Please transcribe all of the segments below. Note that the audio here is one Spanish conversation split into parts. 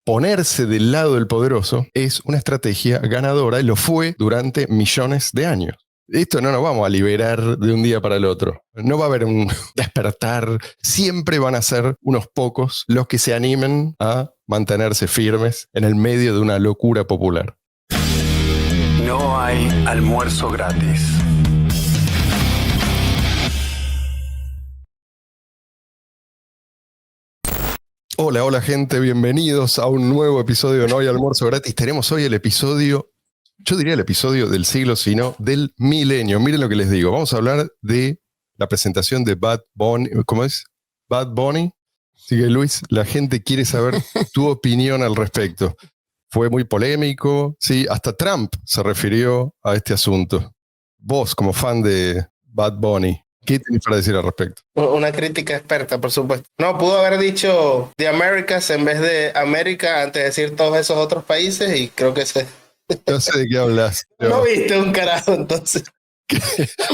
ponerse del lado del poderoso es una estrategia ganadora y lo fue durante millones de años. Esto no nos vamos a liberar de un día para el otro. No va a haber un despertar. Siempre van a ser unos pocos los que se animen a mantenerse firmes en el medio de una locura popular. No hay almuerzo gratis. Hola gente, bienvenidos a un nuevo episodio de No hay almuerzo gratis. Tenemos hoy el episodio, yo diría el episodio del siglo, sino del milenio. Miren lo que les digo, vamos a hablar de la presentación de Bad Bunny, ¿cómo es? Bad Bunny. Así que Luis, la gente quiere saber tu opinión al respecto. Fue muy polémico, sí, hasta Trump se refirió a este asunto. Vos, como fan de Bad Bunny, ¿qué tienes para decir al respecto? Una crítica experta, por supuesto. No, pudo haber dicho The Americas en vez de América antes de decir todos esos otros países y creo que se... No sé de qué hablas. No viste un carajo, entonces.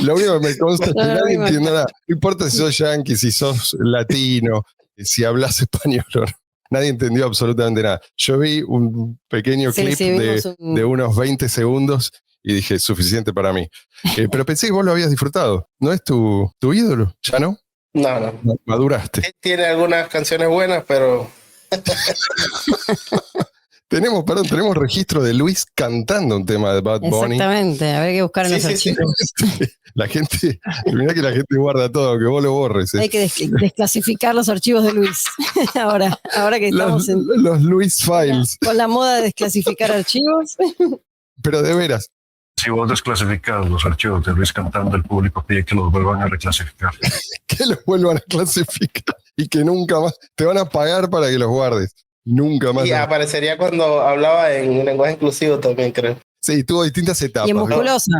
Lo único que me consta es que nadie entiende nada. No importa si sos yankee, si sos latino, si hablas español o no. Nadie entendió absolutamente nada. Yo vi un pequeño clip de unos 20 segundos y dije, suficiente para mí. Pero pensé que vos lo habías disfrutado. ¿No es tu ídolo? ¿Ya no? No. Maduraste. Tiene algunas canciones buenas, pero... Tenemos registro de Luis cantando un tema de Bad Bunny. Exactamente, a ver qué buscar en los archivos. La gente, mirá que la gente guarda todo, que vos lo borres. Hay que desclasificar los archivos de Luis. ahora que estamos los Luis Files. Con la moda de desclasificar archivos. Pero de veras. Si vos desclasificas los archivos de Luis cantando, el público pide que los vuelvan a reclasificar. Que los vuelvan a clasificar y que nunca más te van a pagar para que los guardes. Nunca más. Y aparecería cuando hablaba en lenguaje inclusivo también, creo. Sí, tuvo distintas etapas. Y en musculosa.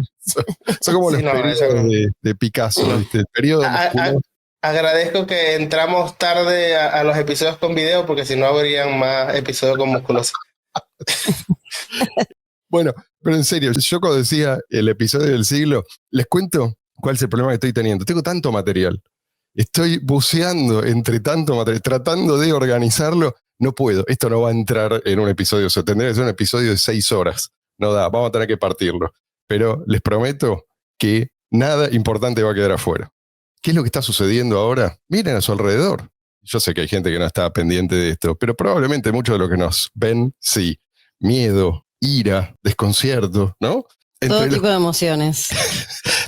Son como los periodos de Picasso, ¿viste? El periodo musculoso. Agradezco que entramos tarde a los episodios con video, porque si no habrían más episodios con musculosa. Bueno, pero en serio, yo cuando decía el episodio del siglo, les cuento cuál es el problema que estoy teniendo. Tengo tanto material. Estoy buceando entre tanto material, tratando de organizarlo. No puedo, esto no va a entrar en un episodio, o sea, tendría que ser un episodio de 6 horas. No da, vamos a tener que partirlo. Pero les prometo que nada importante va a quedar afuera. ¿Qué es lo que está sucediendo ahora? Miren a su alrededor. Yo sé que hay gente que no está pendiente de esto, pero probablemente muchos de los que nos ven, sí. Miedo, ira, desconcierto, ¿no? Todo tipo de emociones.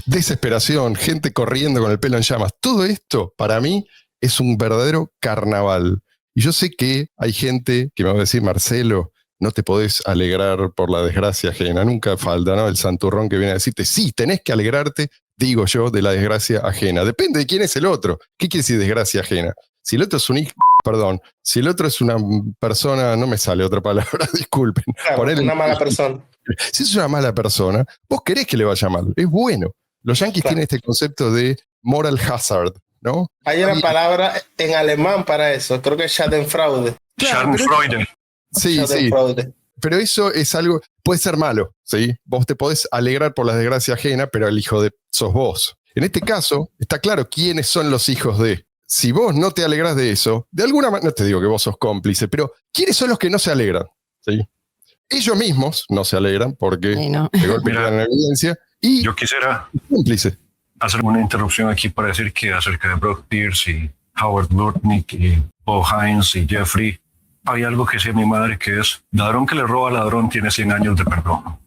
Desesperación, gente corriendo con el pelo en llamas. Todo esto, para mí, es un verdadero carnaval. Y yo sé que hay gente que me va a decir, Marcelo, no te podés alegrar por la desgracia ajena. Nunca falta, ¿no? El santurrón que viene a decirte, sí, tenés que alegrarte, digo yo, de la desgracia ajena. Depende de quién es el otro. ¿Qué quiere decir desgracia ajena? Si el otro es un hijo, perdón, si el otro es una persona, no me sale otra palabra, disculpen. Claro, una mala persona. Si es una mala persona, vos querés que le vaya mal. Es bueno. Los yanquis tienen este concepto de moral hazard, ¿no? Hay una palabra en alemán para eso, creo que es Schadenfreude. Schadenfreude. Sí. Pero eso es algo, puede ser malo, ¿sí? Vos te podés alegrar por la desgracia ajena, pero el hijo de sos vos. En este caso, está claro quiénes son los hijos de. Si vos no te alegrás de eso, de alguna manera, no te digo que vos sos cómplice, pero ¿quiénes son los que no se alegran? ¿Sí? Ellos mismos no se alegran porque de golpe quedan en evidencia y yo quisiera cómplice. Hacer una interrupción aquí para decir que acerca de Brock Pierce y Howard Lutnick y Paul Hines y Jeffrey, hay algo que decía mi madre que es, ladrón que le roba a ladrón tiene 100 años de perdón.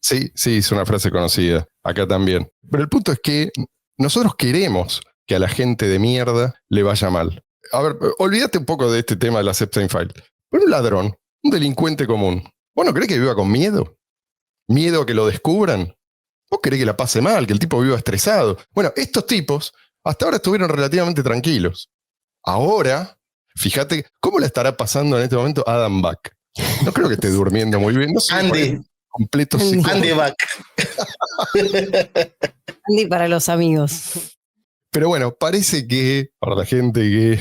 Sí, es una frase conocida, acá también. Pero el punto es que nosotros queremos que a la gente de mierda le vaya mal. A ver, olvídate un poco de este tema de la Epstein File. Pero un ladrón, un delincuente común, ¿vos no crees que viva con miedo? ¿Miedo a que lo descubran? ¿Vos querés que la pase mal, que el tipo viva estresado? Bueno, estos tipos hasta ahora estuvieron relativamente tranquilos. Ahora, fíjate, ¿cómo la estará pasando en este momento Adam Back? No creo que esté durmiendo muy bien. No sé, Andy. Completo Andy Back. Andy para los amigos. Pero bueno, parece que para la gente que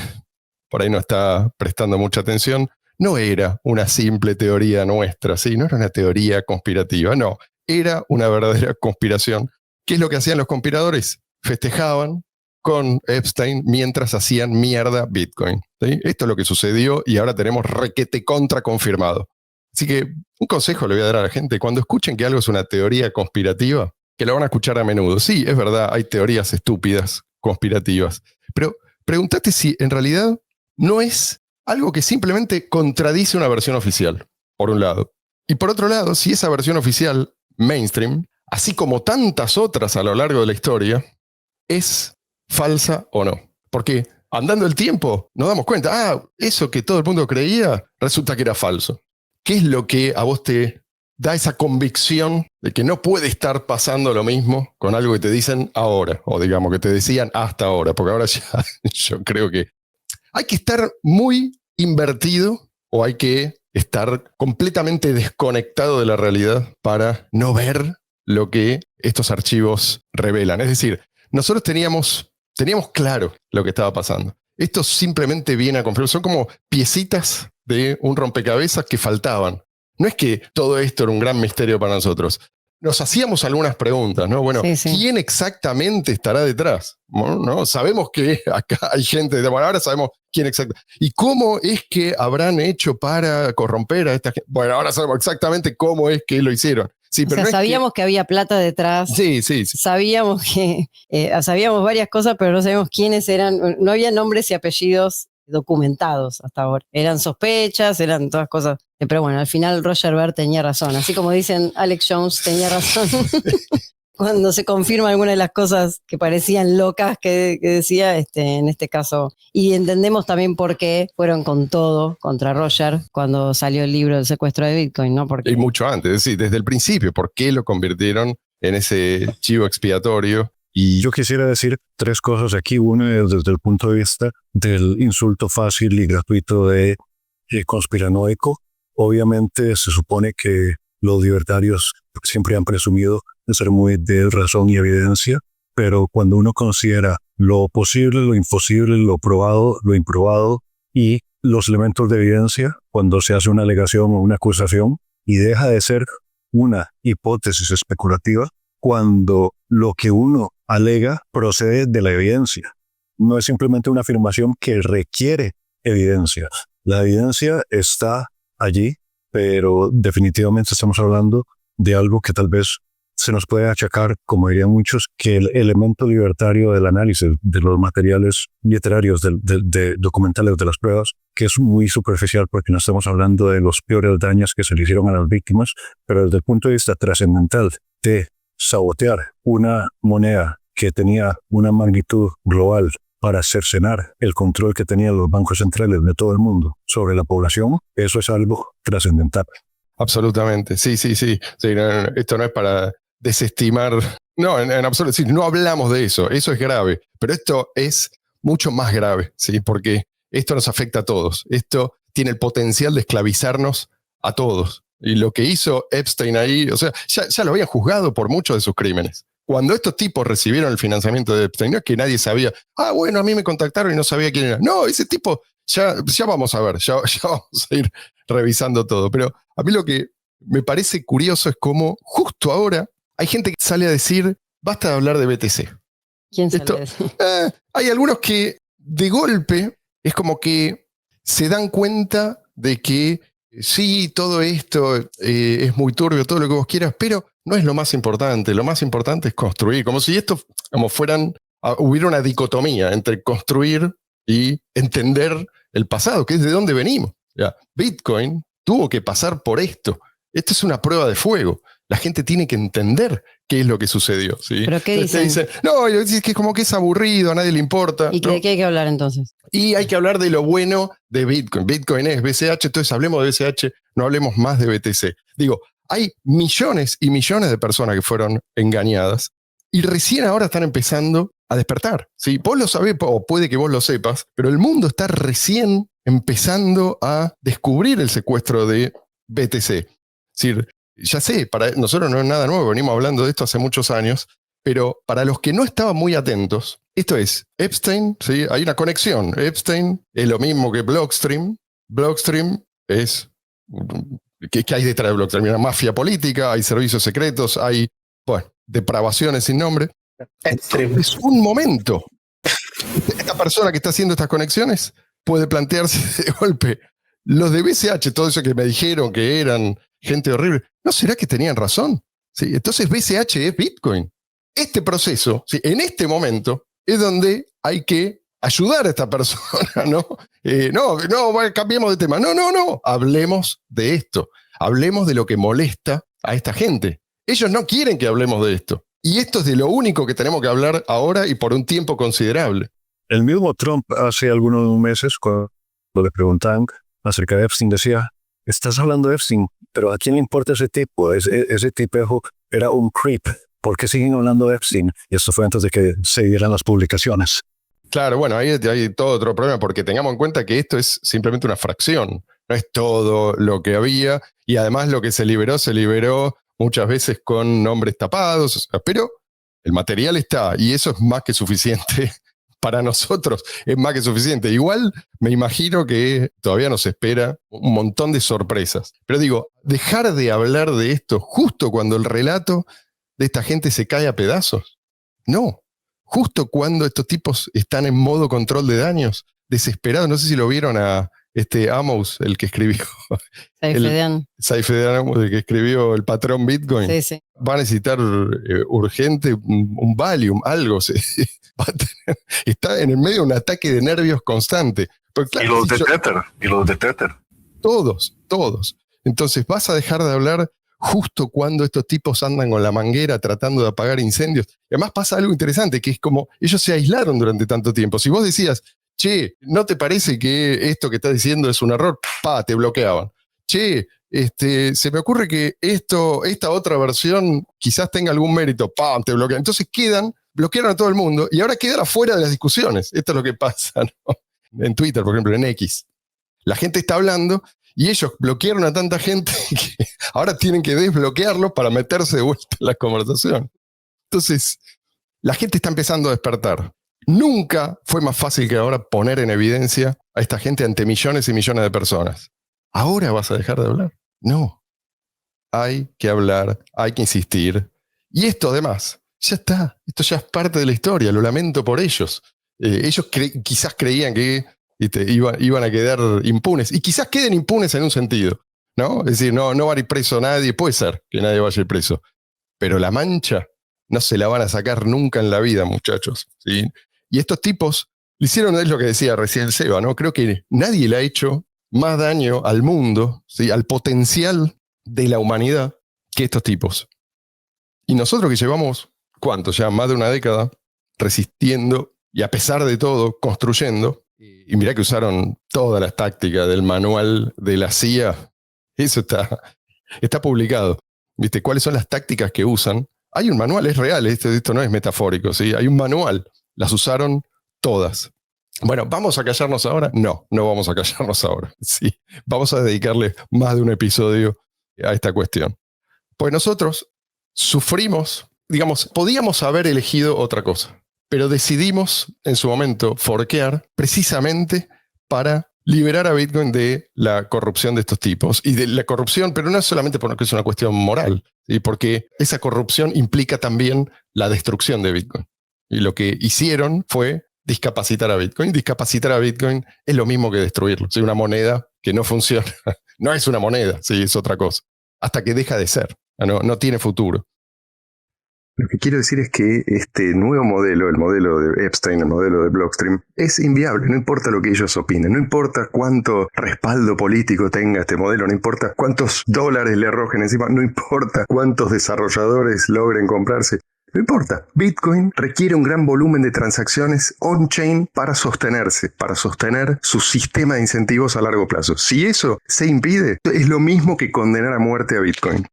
por ahí no está prestando mucha atención, no era una simple teoría nuestra, ¿sí? No era una teoría conspirativa, no. Era una verdadera conspiración. ¿Qué es lo que hacían los conspiradores? Festejaban con Epstein mientras hacían mierda Bitcoin. ¿Sí? Esto es lo que sucedió y ahora tenemos requete contra confirmado. Así que un consejo le voy a dar a la gente: cuando escuchen que algo es una teoría conspirativa, que lo van a escuchar a menudo. Sí, es verdad, hay teorías estúpidas, conspirativas, pero pregúntate si en realidad no es algo que simplemente contradice una versión oficial, por un lado. Y por otro lado, si esa versión oficial, mainstream, así como tantas otras a lo largo de la historia, es falsa o no. Porque andando el tiempo nos damos cuenta, eso que todo el mundo creía resulta que era falso. ¿Qué es lo que a vos te da esa convicción de que no puede estar pasando lo mismo con algo que te dicen ahora? O digamos que te decían hasta ahora, porque ahora ya yo creo que hay que estar muy invertido o hay que estar completamente desconectado de la realidad para no ver lo que estos archivos revelan. Es decir, nosotros teníamos claro lo que estaba pasando. Esto simplemente viene a confirmar. Son como piecitas de un rompecabezas que faltaban. No es que todo esto era un gran misterio para nosotros. Nos hacíamos algunas preguntas, ¿no? Bueno, sí. ¿Quién exactamente estará detrás? Bueno, ¿no? Sabemos que acá hay gente, bueno, ahora sabemos quién exactamente. ¿Y cómo es que habrán hecho para corromper a esta gente? Bueno, ahora sabemos exactamente cómo es que lo hicieron. Sí, pero sabíamos que había plata detrás. Sí. Sabíamos sabíamos varias cosas, pero no sabíamos quiénes eran. No había nombres y apellidos documentados hasta ahora. Eran sospechas, eran todas cosas. Pero bueno, al final Roger Ver tenía razón. Así como dicen, Alex Jones tenía razón. Cuando se confirma alguna de las cosas que parecían locas que decía, en este caso. Y entendemos también por qué fueron con todo contra Roger cuando salió el libro del secuestro de Bitcoin, ¿no? Porque... Y mucho antes, es decir, desde el principio, ¿por qué lo convirtieron en ese chivo expiatorio? Y yo quisiera decir tres cosas aquí. Una es desde el punto de vista del insulto fácil y gratuito de conspiranoico. Obviamente se supone que los libertarios siempre han presumido de ser muy de razón y evidencia, pero cuando uno considera lo posible, lo imposible, lo probado, lo improbado y los elementos de evidencia, cuando se hace una alegación o una acusación y deja de ser una hipótesis especulativa, cuando lo que uno alega procede de la evidencia. No es simplemente una afirmación que requiere evidencia. La evidencia está allí, pero definitivamente estamos hablando de algo que tal vez se nos puede achacar, como dirían muchos, que el elemento libertario del análisis de los materiales literarios, de documentales de las pruebas, que es muy superficial porque no estamos hablando de los peores daños que se le hicieron a las víctimas, pero desde el punto de vista trascendental de sabotear una moneda que tenía una magnitud global para cercenar el control que tenían los bancos centrales de todo el mundo sobre la población, eso es algo trascendental. Absolutamente, sí, esto no es para desestimar, no, en absoluto, sí, no hablamos de eso es grave, pero esto es mucho más grave, ¿sí? Porque esto nos afecta a todos, esto tiene el potencial de esclavizarnos a todos, y lo que hizo Epstein ahí, o sea, ya lo habían juzgado por muchos de sus crímenes. Cuando estos tipos recibieron el financiamiento de Epstein, no es que nadie sabía, bueno, a mí me contactaron y no sabía quién era. No, ese tipo, ya vamos a ver, ya vamos a ir revisando todo. Pero a mí lo que me parece curioso es cómo justo ahora hay gente que sale a decir, basta de hablar de BTC. ¿Quién sale a decir? Hay algunos que de golpe es como que se dan cuenta de que sí, todo esto es muy turbio, todo lo que vos quieras, pero no es lo más importante. Lo más importante es construir, como si esto hubiera una dicotomía entre construir y entender el pasado, que es de dónde venimos. Ya, Bitcoin tuvo que pasar por esto. Esto es una prueba de fuego. La gente tiene que entender qué es lo que sucedió. ¿Sí? ¿Pero qué dicen? No, es que como que es aburrido, a nadie le importa. ¿Y de qué hay que hablar entonces? Y hay que hablar de lo bueno de Bitcoin. Bitcoin es BCH, entonces hablemos de BCH, no hablemos más de BTC. Digo, hay millones y millones de personas que fueron engañadas y recién ahora están empezando a despertar. ¿Sí? Vos lo sabés, o puede que vos lo sepas, pero el mundo está recién empezando a descubrir el secuestro de BTC. Es decir, ya sé, para nosotros no es nada nuevo, venimos hablando de esto hace muchos años, pero para los que no estaban muy atentos, esto es Epstein, ¿sí? Hay una conexión. Epstein es lo mismo que Blockstream. Blockstream es... ¿Qué hay detrás de Blockstream? Hay una mafia política, hay servicios secretos, hay, depravaciones sin nombre. Epstein. Es un momento. persona que está haciendo estas conexiones puede plantearse de golpe, los de BCH, todo eso que me dijeron que eran gente horrible, ¿no será que tenían razón? ¿Sí? Entonces BCH es Bitcoin. Este proceso, ¿sí? En este momento, es donde hay que ayudar a esta persona, ¿no? No, cambiemos de tema. No, hablemos de esto. Hablemos de lo que molesta a esta gente. Ellos no quieren que hablemos de esto. Y esto es de lo único que tenemos que hablar ahora y por un tiempo considerable. El mismo Trump hace algunos meses, cuando le preguntaban acerca de Epstein, decía, estás hablando de Epstein, pero ¿a quién le importa ese tipo? Ese tipejo era un creep. ¿Por qué siguen hablando de Epstein? Y esto fue antes de que se dieran las publicaciones. Claro, bueno, ahí hay todo otro problema, porque tengamos en cuenta que esto es simplemente una fracción. No es todo lo que había, y además lo que se liberó muchas veces con nombres tapados, pero el material está, y eso es más que suficiente. Para nosotros es más que suficiente. Igual me imagino que todavía nos espera un montón de sorpresas. Pero digo, dejar de hablar de esto justo cuando el relato de esta gente se cae a pedazos. No, justo cuando estos tipos están en modo control de daños, desesperados. No sé si lo vieron a Amos, el que escribió. Saifedean Amos, el que escribió El Patrón Bitcoin. Sí. Va a necesitar urgente un Valium, algo. Está en el medio de un ataque de nervios constante. Pero claro, y los de Tether. Todos. Entonces vas a dejar de hablar justo cuando estos tipos andan con la manguera tratando de apagar incendios. Y además pasa algo interesante, que es como ellos se aislaron durante tanto tiempo. Si vos decías, che, ¿no te parece que esto que estás diciendo es un error? Te bloqueaban. Che, se me ocurre que esta otra versión quizás tenga algún mérito. Te bloquean. Entonces bloquearon a todo el mundo y ahora quedan afuera de las discusiones. Esto es lo que pasa, ¿no? En Twitter, por ejemplo, en X. La gente está hablando y ellos bloquearon a tanta gente que ahora tienen que desbloquearlo para meterse de vuelta en la conversación. Entonces, la gente está empezando a despertar. Nunca fue más fácil que ahora poner en evidencia a esta gente ante millones y millones de personas. ¿Ahora vas a dejar de hablar? No. Hay que hablar, hay que insistir. Y esto además, ya está. Esto ya es parte de la historia. Lo lamento por ellos. Ellos quizás creían que iban a quedar impunes. Y quizás queden impunes en un sentido, ¿no? Es decir, no va a ir preso nadie. Puede ser que nadie vaya a ir preso. Pero la mancha no se la van a sacar nunca en la vida, muchachos, ¿sí? Y estos tipos le hicieron, es lo que decía recién Seba, ¿no? Creo que nadie le ha hecho más daño al mundo, ¿sí? Al potencial de la humanidad que estos tipos. Y nosotros que llevamos, ¿cuánto? Ya más de una década resistiendo y a pesar de todo construyendo. Y mirá que usaron todas las tácticas del manual de la CIA. Eso está publicado. ¿Viste? ¿Cuáles son las tácticas que usan? Hay un manual, es real, esto no es metafórico, ¿sí? Hay un manual, las usaron todas. Bueno, ¿vamos a callarnos ahora? No vamos a callarnos ahora, ¿sí? Vamos a dedicarle más de un episodio a esta cuestión. Pues nosotros sufrimos, digamos, podíamos haber elegido otra cosa, pero decidimos en su momento forquear precisamente para liberar a Bitcoin de la corrupción de estos tipos. Y de la corrupción, pero no es solamente porque es una cuestión moral, ¿sí? Porque esa corrupción implica también la destrucción de Bitcoin. Y lo que hicieron fue discapacitar a Bitcoin. Discapacitar a Bitcoin es lo mismo que destruirlo. ¿Sí? Una moneda que no funciona. No es una moneda, ¿sí? Es otra cosa. Hasta que deja de ser. No tiene futuro. Lo que quiero decir es que este nuevo modelo, el modelo de Epstein, el modelo de Blockstream, es inviable. No importa lo que ellos opinen, no importa cuánto respaldo político tenga este modelo, no importa cuántos dólares le arrojen encima, no importa cuántos desarrolladores logren comprarse. No importa. Bitcoin requiere un gran volumen de transacciones on-chain para sostenerse, para sostener su sistema de incentivos a largo plazo. Si eso se impide, es lo mismo que condenar a muerte a Bitcoin.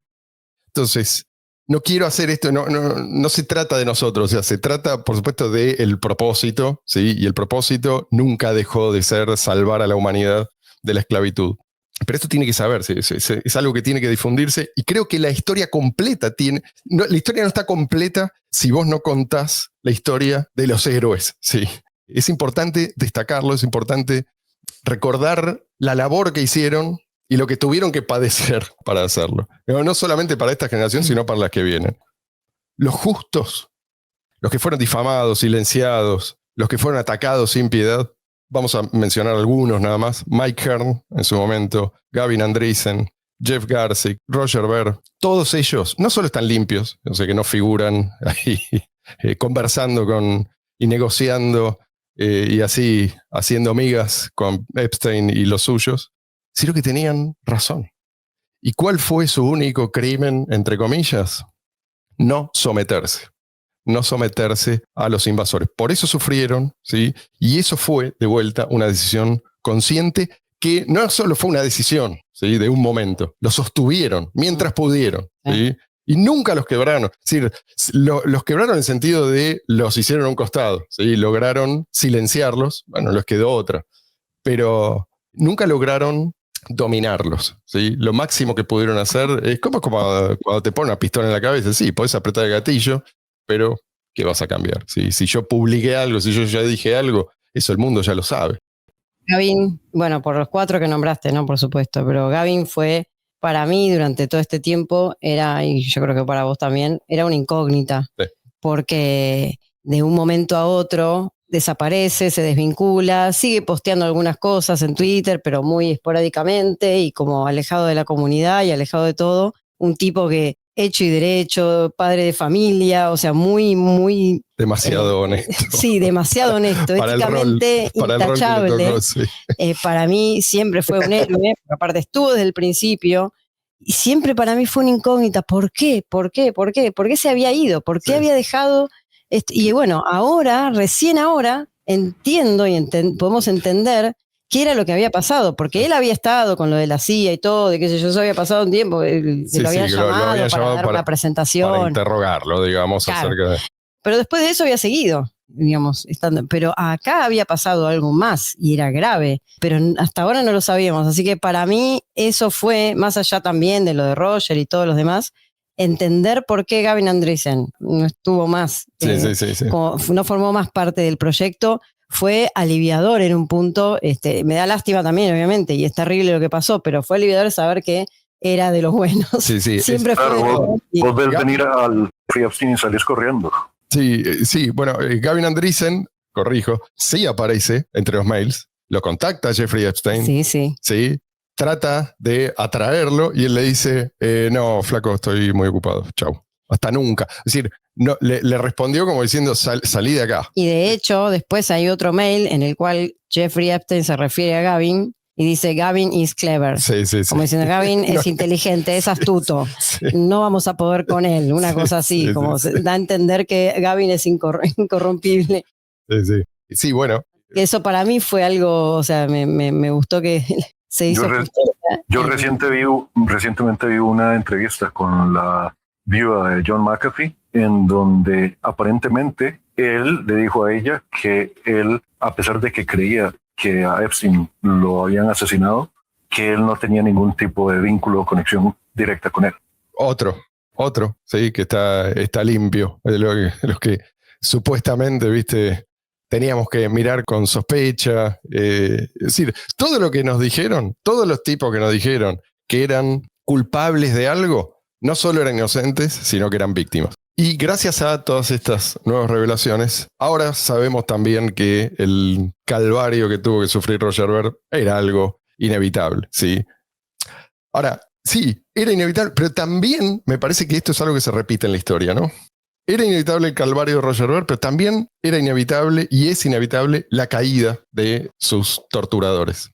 Entonces, no quiero hacer esto, no se trata de nosotros, o sea, se trata, por supuesto, del propósito, ¿sí? Y el propósito nunca dejó de ser salvar a la humanidad de la esclavitud. Pero esto tiene que saberse, es algo que tiene que difundirse, y creo que la historia completa la historia no está completa si vos no contás la historia de los héroes, ¿sí? Es importante destacarlo, es importante recordar la labor que hicieron y lo que tuvieron que padecer para hacerlo. No solamente para esta generación, sino para las que vienen. Los justos, los que fueron difamados, silenciados, los que fueron atacados sin piedad. Vamos a mencionar algunos nada más. Mike Hearn, en su momento, Gavin Andresen, Jeff Garzik, Roger Ver. Todos ellos no solo están limpios, o sea que no figuran ahí conversando y negociando y así haciendo migas con Epstein y los suyos, sino que tenían razón. ¿Y cuál fue su único crimen, entre comillas? No someterse. No someterse a los invasores. Por eso sufrieron, ¿sí? Y eso fue, de vuelta, una decisión consciente que no solo fue una decisión, ¿sí? De un momento. Lo sostuvieron mientras pudieron, ¿sí? Y nunca los quebraron. Es decir, los quebraron en el sentido de los hicieron a un costado, ¿sí? Lograron silenciarlos. Bueno, les quedó otra. Pero nunca lograron dominarlos, ¿sí? Lo máximo que pudieron hacer es como cuando te ponen una pistola en la cabeza. Sí, podés apretar el gatillo, pero ¿qué vas a cambiar? Si yo publiqué algo, si yo ya dije algo, eso el mundo ya lo sabe. Gavin, bueno, por los 4 que nombraste, ¿no? Por supuesto, pero Gavin fue, para mí, durante todo este tiempo, y yo creo que para vos también, era una incógnita. Sí. Porque de un momento a otro desaparece, se desvincula, sigue posteando algunas cosas en Twitter, pero muy esporádicamente y como alejado de la comunidad y alejado de todo. Un tipo que hecho y derecho, padre de familia, o sea, muy... Demasiado honesto. Sí, demasiado honesto, éticamente intachable. Para mí siempre fue un héroe, aparte estuvo desde el principio, y siempre para mí fue una incógnita. ¿Por qué? ¿Por qué se había ido? ¿Por qué había dejado? Y bueno, recién ahora, entiendo y podemos entender qué era lo que había pasado, porque él había estado con lo de la CIA y todo, de qué sé yo, eso había pasado un tiempo, lo habían llamado para dar una presentación. Para interrogarlo, digamos, claro. Acerca de... Pero después de eso había seguido, digamos, pero acá había pasado algo más y era grave, pero hasta ahora no lo sabíamos, así que para mí eso fue, más allá también de lo de Roger y todos los demás, entender por qué Gavin Andresen no estuvo más, no formó más parte del proyecto. Fue aliviador en un punto, me da lástima también, obviamente, y es terrible lo que pasó, pero fue aliviador saber que era de los buenos. Siempre fue de los buenos. Vos ves venir al Free Epstein y salís corriendo. Sí, bueno, Gavin Andresen, corrijo, sí aparece entre los mails, lo contacta Jeffrey Epstein. Sí. Trata de atraerlo y él le dice, no, flaco, estoy muy ocupado, chau. Hasta nunca. Es decir, no, le respondió como diciendo, salí de acá. Y de hecho, después hay otro mail en el cual Jeffrey Epstein se refiere a Gavin y dice, Gavin is clever. Sí. Como diciendo, Gavin es inteligente, es astuto. No vamos a poder con él. Una cosa así, da a entender que Gavin es incorrompible. Sí, bueno. Eso para mí fue algo, o sea, me gustó que se hizo. Yo recientemente vi una entrevista con la viuda de John McAfee, en donde aparentemente él le dijo a ella que él, a pesar de que creía que a Epstein lo habían asesinado, que él no tenía ningún tipo de vínculo o conexión directa con él. Otro, sí, que está limpio. De los que supuestamente, viste, teníamos que mirar con sospecha. Es decir, todo lo que nos dijeron, todos los tipos que nos dijeron que eran culpables de algo, no solo eran inocentes, sino que eran víctimas. Y gracias a todas estas nuevas revelaciones, ahora sabemos también que el calvario que tuvo que sufrir Roger Ver era algo inevitable, ¿sí? Ahora, sí, era inevitable, pero también me parece que esto es algo que se repite en la historia, ¿no? Era inevitable el calvario de Roger Ver, pero también era inevitable y es inevitable la caída de sus torturadores.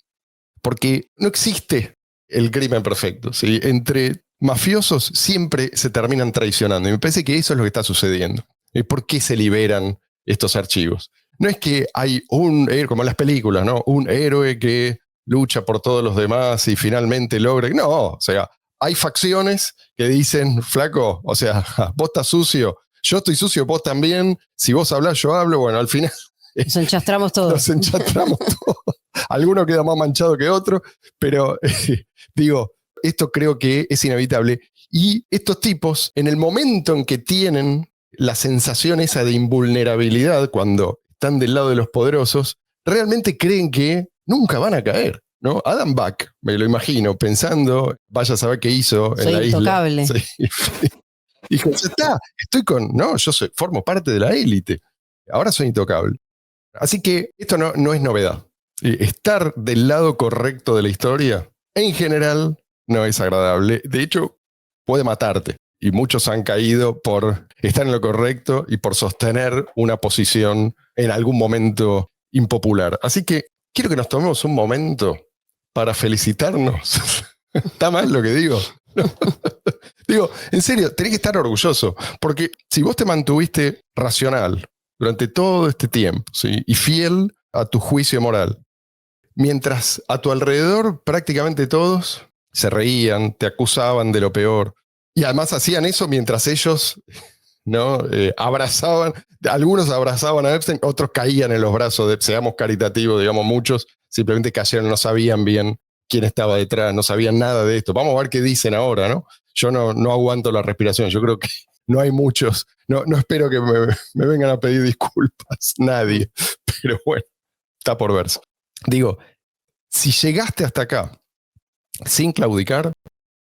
Porque no existe el crimen perfecto, ¿sí? Entre mafiosos siempre se terminan traicionando y me parece que eso es lo que está sucediendo. ¿Por qué se liberan estos archivos? No es que hay un héroe, como en las películas, ¿no? Un héroe que lucha por todos los demás y finalmente logra... No, o sea, hay facciones que dicen, flaco, o sea, vos estás sucio, yo estoy sucio, vos también, si vos hablás, yo hablo, bueno, al final... Nos enchastramos todos. Nos enchastramos todos. Alguno queda más manchado que otro, pero digo... Esto creo que es inevitable. Y estos tipos, en el momento en que tienen la sensación esa de invulnerabilidad, cuando están del lado de los poderosos, realmente creen que nunca van a caer, ¿no? Adam Back, me lo imagino, pensando, vaya a saber qué hizo en la isla. Intocable. Sí. Dijo, ya está, estoy con... No, formo parte de la élite. Ahora soy intocable. Así que esto no es novedad. Estar del lado correcto de la historia, en general, no es agradable. De hecho, puede matarte. Y muchos han caído por estar en lo correcto y por sostener una posición en algún momento impopular. Así que quiero que nos tomemos un momento para felicitarnos. ¿Está mal lo que digo? No. Digo, en serio, tenés que estar orgulloso, porque si vos te mantuviste racional durante todo este tiempo, ¿sí? Y fiel a tu juicio moral, mientras a tu alrededor prácticamente todos se reían, te acusaban de lo peor, y además hacían eso mientras ellos, ¿no? Abrazaban, algunos abrazaban a Epstein, otros caían en los brazos de, seamos caritativos, digamos, muchos simplemente cayeron, no sabían bien quién estaba detrás, no sabían nada de esto. Vamos a ver qué dicen ahora, ¿no? Yo no aguanto la respiración, yo creo que no hay muchos, no espero que me vengan a pedir disculpas, nadie, pero bueno, está por verse. Digo, si llegaste hasta acá sin claudicar,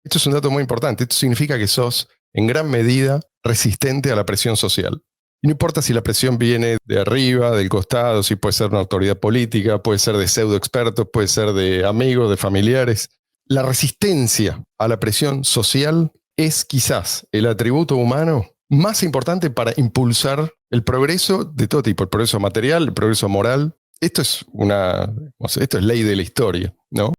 esto es un dato muy importante, esto significa que sos en gran medida resistente a la presión social. Y no importa si la presión viene de arriba, del costado, si puede ser una autoridad política, puede ser de pseudo expertos, puede ser de amigos, de familiares. La resistencia a la presión social es quizás el atributo humano más importante para impulsar el progreso de todo tipo, el progreso material, el progreso moral. Esto es ley de la historia, ¿no?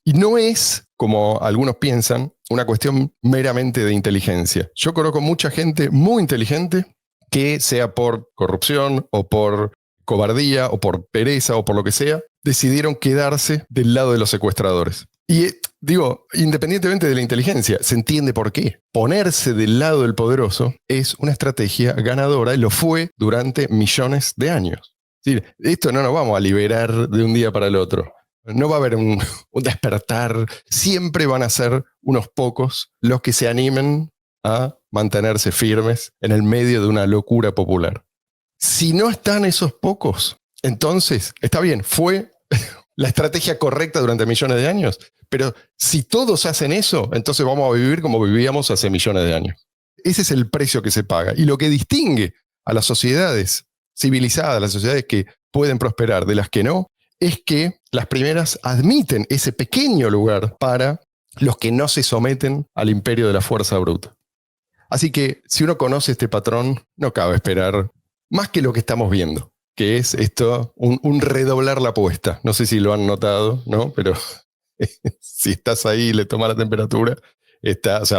Y no es, como algunos piensan, una cuestión meramente de inteligencia. Yo conozco mucha gente muy inteligente que, sea por corrupción o por cobardía o por pereza o por lo que sea, decidieron quedarse del lado de los secuestradores. Y digo, independientemente de la inteligencia, se entiende por qué. Ponerse del lado del poderoso es una estrategia ganadora y lo fue durante millones de años. Es decir, esto no nos vamos a liberar de un día para el otro. No va a haber un despertar. Siempre van a ser unos pocos los que se animen a mantenerse firmes en el medio de una locura popular. Si no están esos pocos, entonces, está bien, fue la estrategia correcta durante millones de años, pero si todos hacen eso, entonces vamos a vivir como vivíamos hace millones de años. Ese es el precio que se paga. Y lo que distingue a las sociedades civilizadas, las sociedades que pueden prosperar de las que no, es que las primeras admiten ese pequeño lugar para los que no se someten al imperio de la fuerza bruta. Así que si uno conoce este patrón, no cabe esperar más que lo que estamos viendo, que es esto, un redoblar la apuesta. No sé si lo han notado, ¿no? Pero si estás ahí y le tomas la temperatura,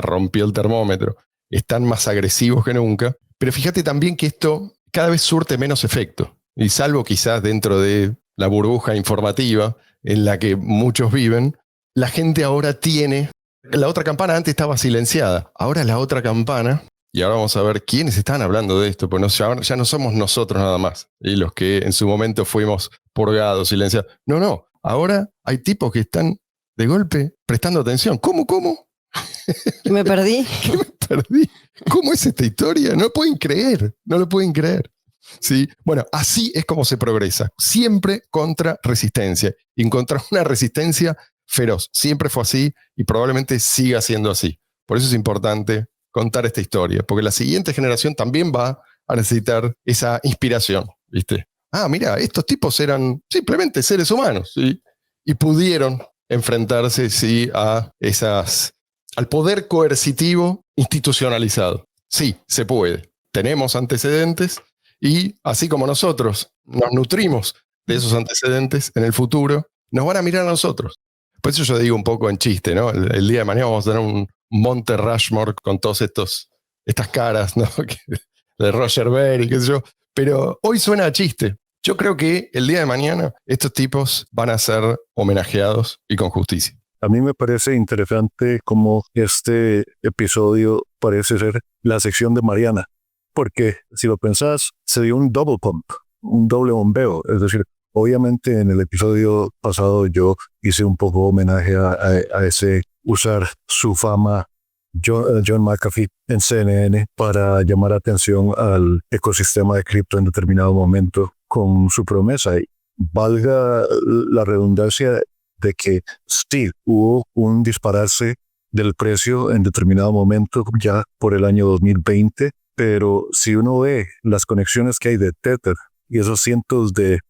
rompió el termómetro. Están más agresivos que nunca. Pero fíjate también que esto cada vez surte menos efecto. Y salvo quizás dentro de la burbuja informativa en la que muchos viven, la gente ahora tiene... La otra campana antes estaba silenciada. Ahora la otra campana, y ahora vamos a ver quiénes están hablando de esto, porque ya no somos nosotros nada más, y los que en su momento fuimos purgados, silenciados. No, ahora hay tipos que están de golpe prestando atención. ¿Cómo? Me perdí. ¿Qué me perdí? ¿Cómo es esta historia? No lo pueden creer. ¿Sí? Bueno, así es como se progresa. Siempre contra resistencia. Y contra una resistencia feroz. Siempre fue así y probablemente siga siendo así. Por eso es importante contar esta historia, porque la siguiente generación también va a necesitar esa inspiración, ¿viste? Mira, estos tipos eran simplemente seres humanos, ¿sí? Y pudieron enfrentarse, ¿sí? al poder coercitivo institucionalizado. Sí, se puede. Tenemos antecedentes y así como nosotros nos nutrimos de esos antecedentes, en el futuro nos van a mirar a nosotros. Por eso yo digo un poco en chiste, ¿no? El día de mañana vamos a tener un Monte Rushmore con todas estas caras, ¿no? De Roger Ver y qué sé yo. Pero hoy suena a chiste. Yo creo que el día de mañana estos tipos van a ser homenajeados y con justicia. A mí me parece interesante cómo este episodio parece ser la sección de Mariana, porque si lo pensás, se dio un double pump, un doble bombeo. Es decir, obviamente en el episodio pasado yo hice un poco homenaje a ese usar su fama John McAfee en CNN para llamar atención al ecosistema de cripto en determinado momento con su promesa. Y valga la redundancia de que sí, hubo un dispararse del precio en determinado momento ya por el año 2020, pero si uno ve las conexiones que hay de Tether y esos cientos de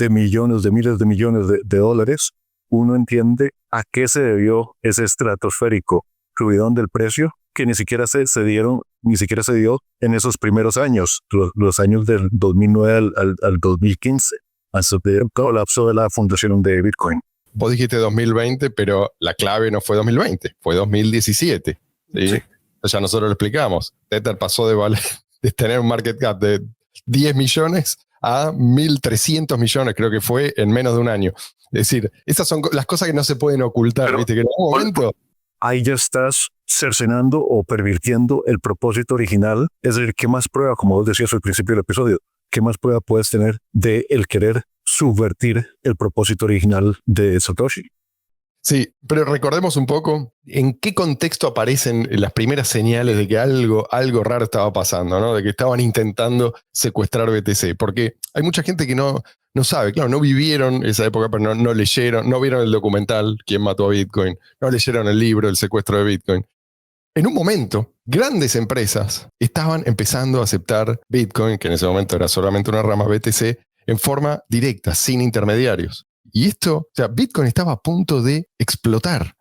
millones, de miles de millones de dólares, uno entiende a qué se debió ese estratosférico subidón del precio que ni siquiera se dio en esos primeros años, los años del 2009 al 2015, hasta el colapso de la fundación de Bitcoin. Vos dijiste 2020, pero la clave no fue 2020, fue 2017. ¿sí? Sí. O sea, nosotros lo explicamos. Tether pasó de tener un market cap de 10 millones a 1.300 millones, creo que fue en menos de un año. Es decir, esas son las cosas que no se pueden ocultar, Pero, ¿viste? Que en algún momento... Ahí ya estás cercenando o pervirtiendo el propósito original. Es decir, ¿qué más prueba, como vos decías al principio del episodio, qué más prueba puedes tener de el querer subvertir el propósito original de Satoshi? Sí, pero recordemos un poco en qué contexto aparecen las primeras señales de que algo raro estaba pasando, ¿no? De que estaban intentando secuestrar BTC. Porque hay mucha gente que no sabe, claro, no vivieron esa época, pero no leyeron, no vieron el documental ¿Quién mató a Bitcoin? No leyeron el libro El secuestro de Bitcoin. En un momento, grandes empresas estaban empezando a aceptar Bitcoin, que en ese momento era solamente una rama BTC, en forma directa, sin intermediarios. Y esto, o sea, Bitcoin estaba a punto de explotar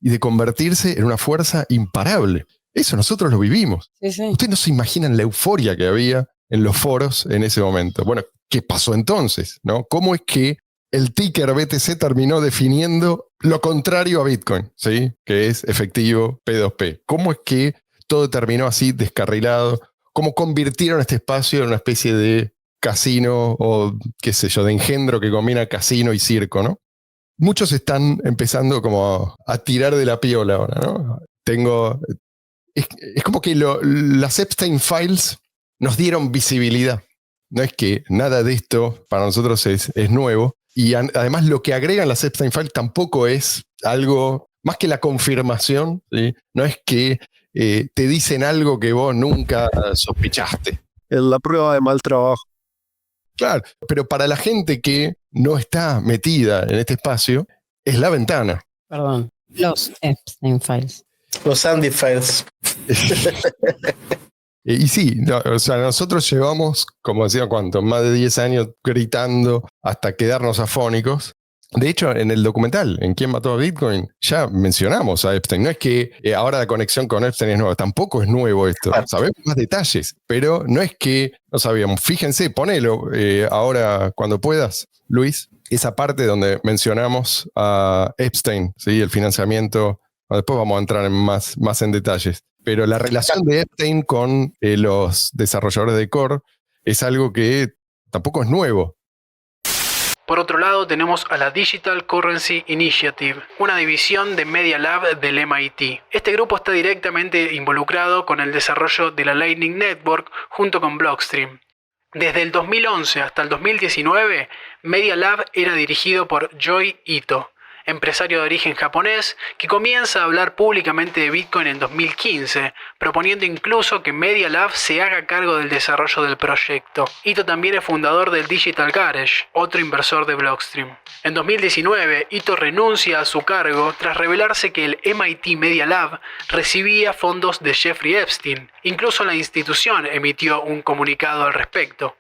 y de convertirse en una fuerza imparable. Eso nosotros lo vivimos. Sí, sí. Ustedes no se imaginan la euforia que había en los foros en ese momento. Bueno, ¿qué pasó entonces? ¿No? ¿Cómo es que el ticker BTC terminó definiendo lo contrario a Bitcoin? ¿Sí? Que es efectivo P2P. ¿Cómo es que todo terminó así descarrilado? ¿Cómo convirtieron este espacio en una especie de casino o qué sé yo, de engendro que combina casino y circo, ¿no? Muchos están empezando como a tirar de la piola ahora, ¿no? Es como que las Epstein Files nos dieron visibilidad. No es que nada de esto para nosotros es nuevo. Y además lo que agregan las Epstein Files tampoco es algo, más que la confirmación, ¿sí? No es que te dicen algo que vos nunca sospechaste. Es la prueba de mal trabajo. Claro, pero para la gente que no está metida en este espacio, es la ventana. Perdón, los Epstein Files. Los Sandy Files. Y sí, o sea, nosotros llevamos, como decía, ¿cuánto? Más de 10 años gritando hasta quedarnos afónicos. De hecho, en el documental, en ¿Quién mató a Bitcoin?, ya mencionamos a Epstein. No es que ahora la conexión con Epstein es nueva, tampoco es nuevo esto. Sabemos más detalles, pero no es que no sabíamos. Fíjense, ponelo ahora cuando puedas, Luis, esa parte donde mencionamos a Epstein, ¿sí? El financiamiento. Después vamos a entrar más en detalles. Pero la relación de Epstein con los desarrolladores de Core es algo que tampoco es nuevo. Por otro lado, tenemos a la Digital Currency Initiative, una división de Media Lab del MIT. Este grupo está directamente involucrado con el desarrollo de la Lightning Network junto con Blockstream. Desde el 2011 hasta el 2019, Media Lab era dirigido por Joi Ito, empresario de origen japonés que comienza a hablar públicamente de Bitcoin en 2015, proponiendo incluso que Media Lab se haga cargo del desarrollo del proyecto. Ito también es fundador del Digital Garage, otro inversor de Blockstream. En 2019, Ito renuncia a su cargo tras revelarse que el MIT Media Lab recibía fondos de Jeffrey Epstein. Incluso la institución emitió un comunicado al respecto.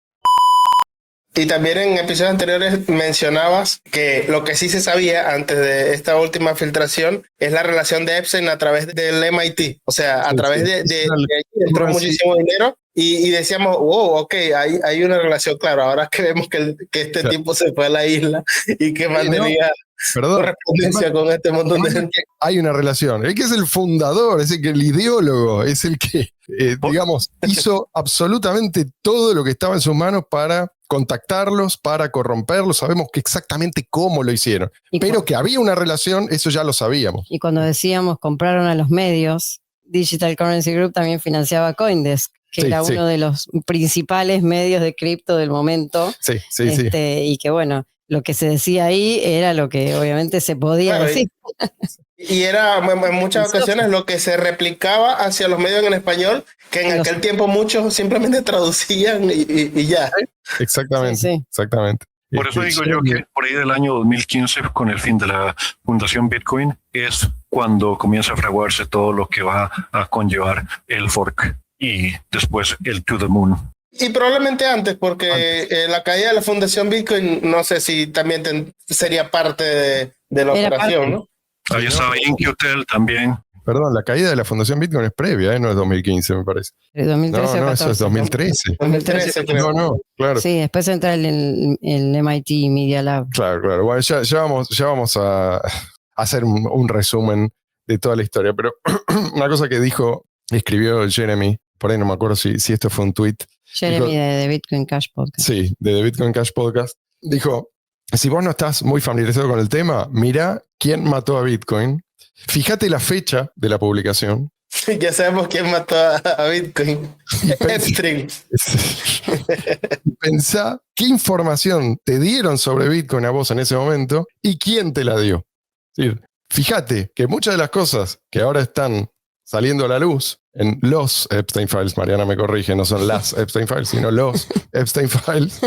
Y también en episodios anteriores mencionabas que lo que sí se sabía antes de esta última filtración es la relación de Epstein a través del MIT. O sea, a través de ahí entró muchísimo dinero y decíamos, wow, ok, hay una relación. Claro, ahora que vemos que este tipo se fue a la isla y que mantenía correspondencia con este montón de gente. Hay una relación. El que es el fundador, es el ideólogo, es el que, digamos, hizo absolutamente todo lo que estaba en sus manos para contactarlos, para corromperlos. Sabemos que exactamente cómo lo hicieron. Pero que había una relación, eso ya lo sabíamos. Y cuando decíamos compraron a los medios, Digital Currency Group también financiaba CoinDesk, que era uno de los principales medios de cripto del momento. Sí. Y que bueno, lo que se decía ahí era lo que obviamente se podía decir. Y era en muchas ocasiones lo que se replicaba hacia los medios en español, que en aquel tiempo muchos simplemente traducían y ya. Exactamente. Por eso digo yo que por ahí del año 2015, con el fin de la fundación Bitcoin, es cuando comienza a fraguarse todo lo que va a conllevar el fork y después el to the moon. Y probablemente antes, porque la caída de la Fundación Bitcoin, no sé si también sería parte de la Era operación, parte. ¿no? Ahí estaba InQtel también. Perdón, la caída de la Fundación Bitcoin es previa, no es 2015, me parece. De 2013 No, o eso es 14. 2013. 2013, creo. No, claro. Sí, después entra el MIT Media Lab. Claro. Bueno, ya vamos a hacer un resumen de toda la historia, pero una cosa que escribió Jeremy, por ahí no me acuerdo si esto fue un tweet. Jeremy Dijo, de Bitcoin Cash Podcast. sí, de The Bitcoin Cash Podcast, dijo, si vos no estás muy familiarizado con el tema, mira quién mató a Bitcoin, fíjate la fecha de la publicación. Ya sabemos quién mató a Bitcoin. Epstein. Pensá qué información te dieron sobre Bitcoin a vos en ese momento y quién te la dio. Es decir, fíjate que muchas de las cosas que ahora están saliendo a la luz en los Epstein Files, Mariana me corrige, no son las Epstein Files, sino los Epstein Files,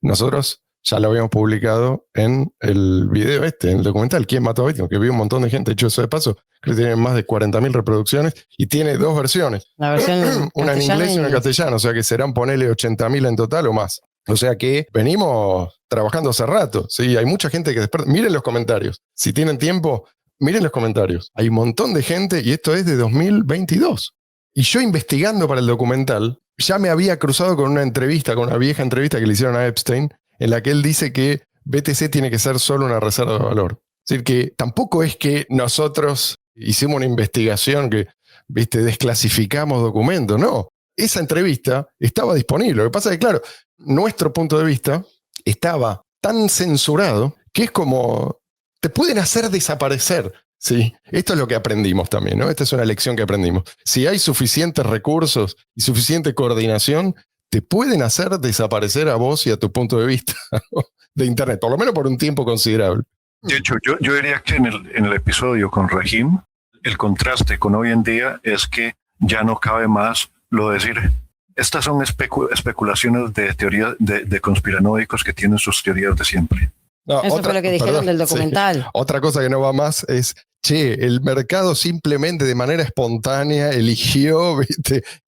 nosotros ya lo habíamos publicado en el video en el documental ¿Quién mató a Bitcoin? Que vio un montón de gente, hecho eso de paso, creo que tiene más de 40.000 reproducciones y tiene 2 versiones. La versión Una en inglés y una en castellano. castellano, o sea que serán ponele 80.000 en total o más. O sea que venimos trabajando hace rato, ¿sí? Hay mucha gente que desperta. Miren los comentarios, si tienen tiempo, miren los comentarios. Hay un montón de gente y esto es de 2022. Y yo investigando para el documental, ya me había cruzado con una vieja entrevista que le hicieron a Epstein, en la que él dice que BTC tiene que ser solo una reserva de valor. Es decir, que tampoco es que nosotros hicimos una investigación que, desclasificamos documentos, no. Esa entrevista estaba disponible. Lo que pasa es que, claro, nuestro punto de vista estaba tan censurado que es como, te pueden hacer desaparecer. Sí, esto es lo que aprendimos también, ¿no? Esta es una lección que aprendimos. Si hay suficientes recursos y suficiente coordinación, te pueden hacer desaparecer a vos y a tu punto de vista, ¿no? De Internet, por lo menos por un tiempo considerable. De hecho, yo diría que en el episodio con Rahim, el contraste con hoy en día es que ya no cabe más lo de decir, estas son especulaciones de teoría de conspiranoicos que tienen sus teorías de siempre. No, Eso fue lo que dijeron del documental. Sí. Otra cosa que no va más es, el mercado simplemente de manera espontánea eligió,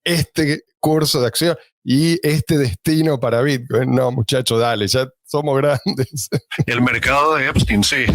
este curso de acción y este destino para Bitcoin. No, muchachos, dale, ya somos grandes. El mercado de Epstein, sí.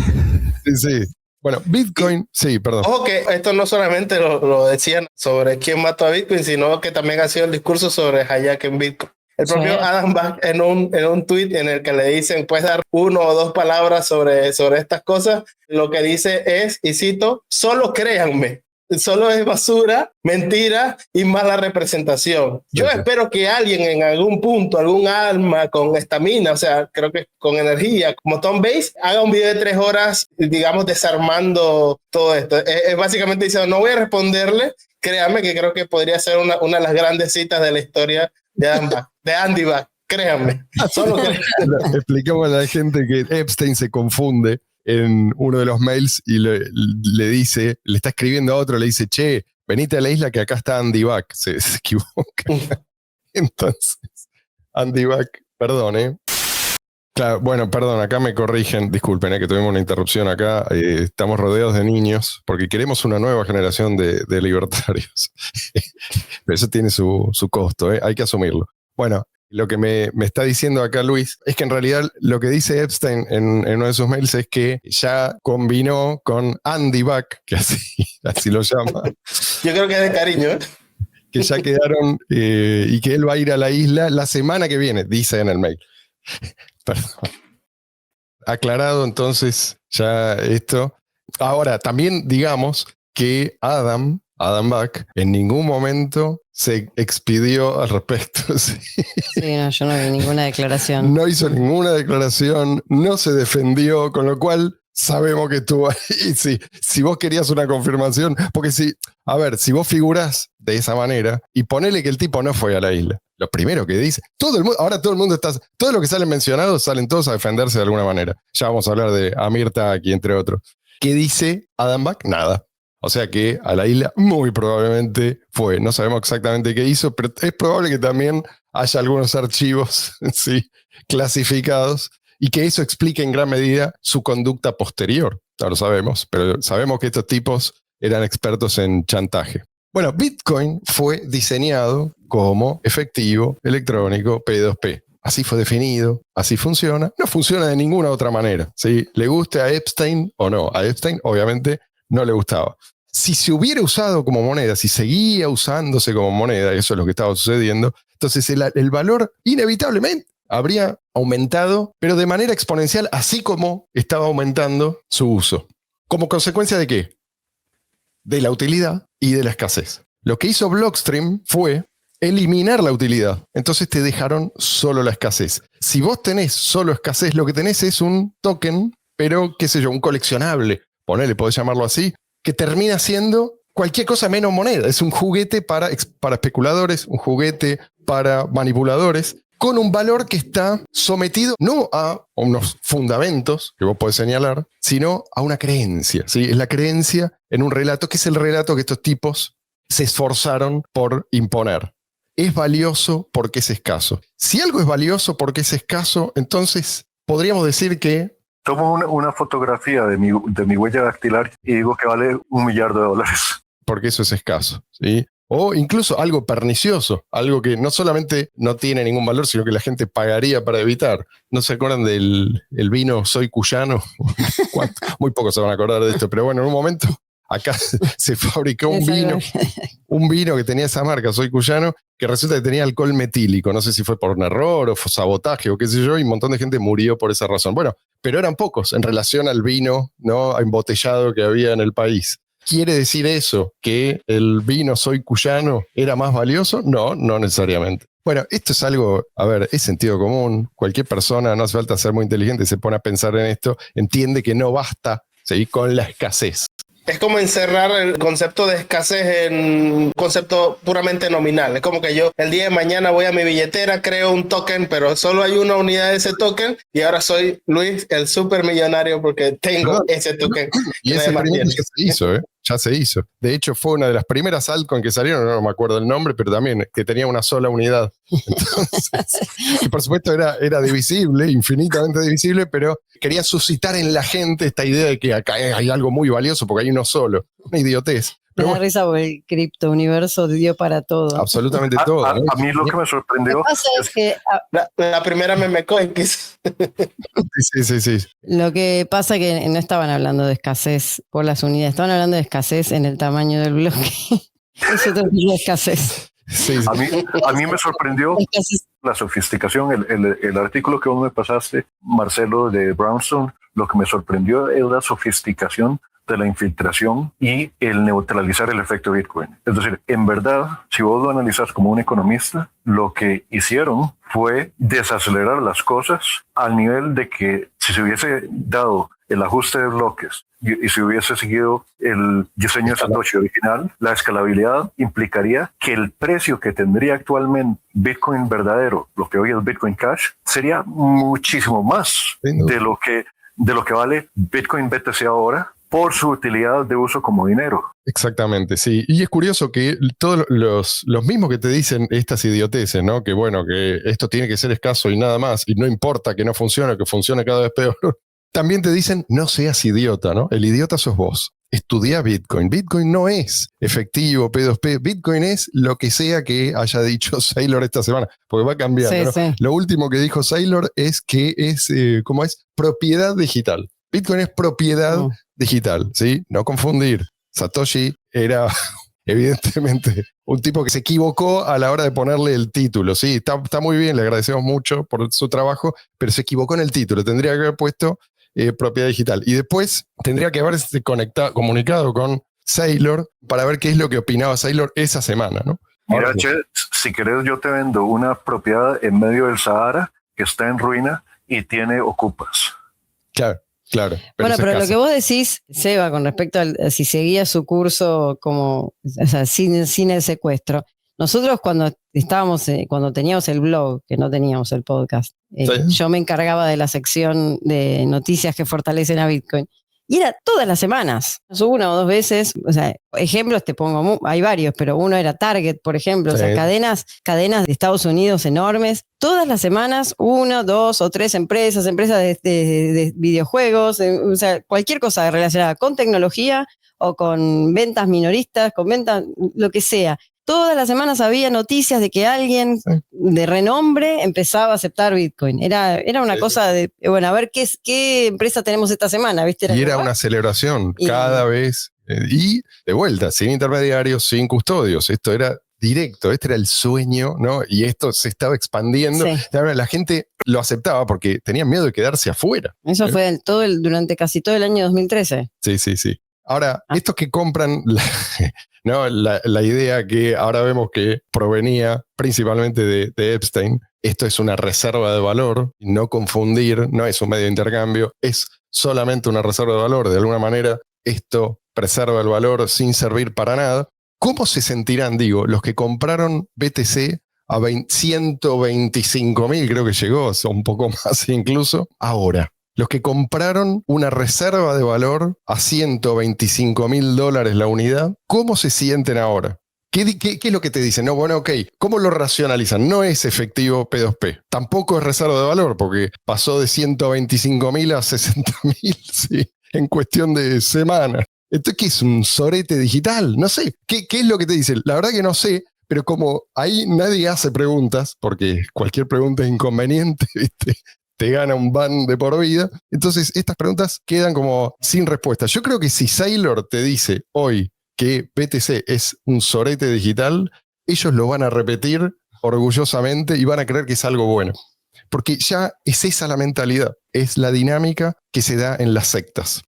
Sí. Bueno, Bitcoin, sí, perdón. Ojo que esto no solamente lo decían sobre quién mató a Bitcoin, sino que también ha sido el discurso sobre hijacking Bitcoin. El propio Adam Back en un tweet en el que le dicen, puedes dar 1 o 2 palabras sobre estas cosas, lo que dice es, y cito, solo créanme, solo es basura, mentira y mala representación. Yo espero que alguien en algún punto, algún alma con estamina, o sea, creo que con energía, como Tom Bass, haga un video de 3 horas, digamos, desarmando todo esto. Es básicamente diciendo, no voy a responderle, créanme que creo que podría ser una de las grandes citas de la historia de Andy Back, créanme. Solo créanme. Explicamos a la gente que Epstein se confunde en uno de los mails y le dice, le está escribiendo a otro, le dice, che, venite a la isla que acá está Andy Back. Se equivoca. Entonces, Andy Back, perdón, Claro, bueno, perdón, acá me corrigen, disculpen, que tuvimos una interrupción acá, estamos rodeados de niños porque queremos una nueva generación de libertarios. Pero eso tiene su costo, hay que asumirlo. Bueno, lo que me está diciendo acá Luis es que en realidad lo que dice Epstein en uno de sus mails es que ya combinó con Andy Back, que así lo llama. Yo creo que es de cariño, Que ya quedaron y que él va a ir a la isla la semana que viene, dice en el mail. Perdón. Aclarado entonces ya esto. Ahora, también digamos que Adam Back en ningún momento se expidió al respecto. Sí. Sí, no, yo no vi ninguna declaración. No hizo ninguna declaración, no se defendió, con lo cual sabemos que estuvo ahí. Sí, si vos querías una confirmación, porque si vos figurás de esa manera y ponele que el tipo no fue a la isla, lo primero que dice, todo el mundo está, todo lo que salen mencionados salen todos a defenderse de alguna manera. Ya vamos a hablar de Amir Taki, entre otros. ¿Qué dice Adam Back? Nada. O sea que a la isla muy probablemente fue. No sabemos exactamente qué hizo, pero es probable que también haya algunos archivos clasificados y que eso explique en gran medida su conducta posterior. No lo sabemos, pero sabemos que estos tipos eran expertos en chantaje. Bueno, Bitcoin fue diseñado como efectivo electrónico P2P. Así fue definido, así funciona. No funciona de ninguna otra manera, ¿sí? Le guste a Epstein o no. A Epstein, obviamente, no le gustaba. Si se hubiera usado como moneda, si seguía usándose como moneda, eso es lo que estaba sucediendo, entonces el valor inevitablemente habría aumentado, pero de manera exponencial, así como estaba aumentando su uso. ¿Como consecuencia de qué? De la utilidad y de la escasez. Lo que hizo Blockstream fue eliminar la utilidad. Entonces te dejaron solo la escasez. Si vos tenés solo escasez, lo que tenés es un token, pero qué sé yo, un coleccionable, ponele, podés llamarlo así, que termina siendo cualquier cosa menos moneda. Es un juguete para especuladores, un juguete para manipuladores, con un valor que está sometido no a unos fundamentos que vos podés señalar, sino a una creencia, ¿sí? Es la creencia en un relato, que es el relato que estos tipos se esforzaron por imponer. Es valioso porque es escaso. Si algo es valioso porque es escaso, entonces podríamos decir que... Tomo una fotografía de mi huella dactilar y digo que vale $1 millar. Porque eso es escaso, ¿sí? O incluso algo pernicioso, algo que no solamente no tiene ningún valor, sino que la gente pagaría para evitar. ¿No se acuerdan del vino Soy Cuyano? Muy pocos se van a acordar de esto, pero bueno, en un momento acá se fabricó un vino que tenía esa marca, Soy Cuyano, que resulta que tenía alcohol metílico. No sé si fue por un error o sabotaje o qué sé yo, y un montón de gente murió por esa razón. Bueno, pero eran pocos en relación al vino, ¿no?, embotellado que había en el país. ¿Quiere decir eso que el vino Soy Cuyano era más valioso? No, no necesariamente. Bueno, esto es algo, a ver, es sentido común. Cualquier persona, no hace falta ser muy inteligente, se pone a pensar en esto, entiende que no basta seguir con la escasez. Es como encerrar el concepto de escasez en un concepto puramente nominal. Es como que yo el día de mañana voy a mi billetera, creo un token, pero solo hay una unidad de ese token y ahora soy Luis, el supermillonario, porque tengo ese token. Y ese experimento ya se hizo, ¿eh? Ya se hizo. De hecho, fue una de las primeras altcoins que salieron, no me acuerdo el nombre, pero también que tenía una sola unidad. Entonces, y por supuesto era divisible, infinitamente divisible, pero quería suscitar en la gente esta idea de que acá hay algo muy valioso porque hay uno solo. Una idiotez. Me da risa porque el cripto universo dio para todo. Absolutamente todo. A mí lo que me sorprendió... Lo que pasa es que... La primera meme coin. Sí. Lo que pasa es que no estaban hablando de escasez por las unidades, estaban hablando de escasez en el tamaño del bloque. Es otro tipo de escasez. Sí. A mí me sorprendió la sofisticación. El artículo que vos me pasaste, Marcelo, de Brownstone, lo que me sorprendió es la sofisticación de la infiltración y el neutralizar el efecto Bitcoin. Es decir, en verdad, si vos lo analizas como un economista, lo que hicieron fue desacelerar las cosas al nivel de que si se hubiese dado el ajuste de bloques y si hubiese seguido el diseño de Satoshi original, la escalabilidad implicaría que el precio que tendría actualmente Bitcoin verdadero, lo que hoy es Bitcoin Cash, sería muchísimo más de lo que vale Bitcoin BTC ahora, por su utilidad de uso como dinero. Exactamente, sí. Y es curioso que todos los mismos que te dicen estas idioteces, ¿no? Que bueno, que esto tiene que ser escaso y nada más, y no importa que no funcione, que funcione cada vez peor, también te dicen, no seas idiota, ¿no? El idiota sos vos. Estudia Bitcoin. Bitcoin no es efectivo, P2P. Bitcoin es lo que sea que haya dicho Saylor esta semana, porque va cambiando, sí, ¿no? Sí. Lo último que dijo Saylor es que es, ¿cómo es? Propiedad digital. Bitcoin es propiedad digital, ¿sí? No confundir. Satoshi era evidentemente un tipo que se equivocó a la hora de ponerle el título, ¿sí? Está muy bien, le agradecemos mucho por su trabajo, pero se equivocó en el título. Tendría que haber puesto propiedad digital. Y después tendría que haberse comunicado con Saylor para ver qué es lo que opinaba Saylor esa semana, ¿no? Mira, Che, si querés yo te vendo una propiedad en medio del Sahara que está en ruina y tiene ocupas. Claro. Bueno, pero lo que vos decís, Seba, con respecto a si seguía su curso como, o sea, sin el secuestro, nosotros cuando teníamos el blog, que no teníamos el podcast, yo me encargaba de la sección de noticias que fortalecen a Bitcoin. Y era todas las semanas, una o dos veces. O sea, ejemplos te pongo, hay varios, pero uno era Target, por ejemplo. Sí. O sea, cadenas de Estados Unidos enormes. Todas las semanas, 1, 2 o 3 empresas de videojuegos, o sea, cualquier cosa relacionada con tecnología o con ventas minoristas, con ventas, lo que sea. Todas las semanas había noticias de que alguien de renombre empezaba a aceptar Bitcoin. Era una cosa de, bueno, a ver qué empresa tenemos esta semana, ¿viste? Y era una celebración cada vez. Y de vuelta, sin intermediarios, sin custodios. Esto era directo, este era el sueño, ¿no? Y esto se estaba expandiendo. Sí. La gente lo aceptaba porque tenían miedo de quedarse afuera. Eso fue durante casi todo el año 2013. Sí. Ahora, estos que compran la idea que ahora vemos que provenía principalmente de Epstein, esto es una reserva de valor, no confundir, no es un medio de intercambio, es solamente una reserva de valor. De alguna manera, esto preserva el valor sin servir para nada. ¿Cómo se sentirán, los que compraron BTC a 125.000, creo que llegó, o un poco más incluso, ahora? Los que compraron una reserva de valor a $125.000 la unidad, ¿cómo se sienten ahora? ¿Qué es lo que te dicen? No, bueno, ok, ¿cómo lo racionalizan? No es efectivo P2P. Tampoco es reserva de valor, porque pasó de 125.000 a 60.000, ¿sí? En cuestión de semanas. Entonces, ¿qué es un sorete digital? No sé. ¿Qué es lo que te dicen? La verdad que no sé, pero como ahí nadie hace preguntas, porque cualquier pregunta es inconveniente, ¿viste? Te gana un ban de por vida. Entonces, estas preguntas quedan como sin respuesta. Yo creo que si Saylor te dice hoy que BTC es un sorete digital, ellos lo van a repetir orgullosamente y van a creer que es algo bueno. Porque ya es esa la mentalidad, es la dinámica que se da en las sectas.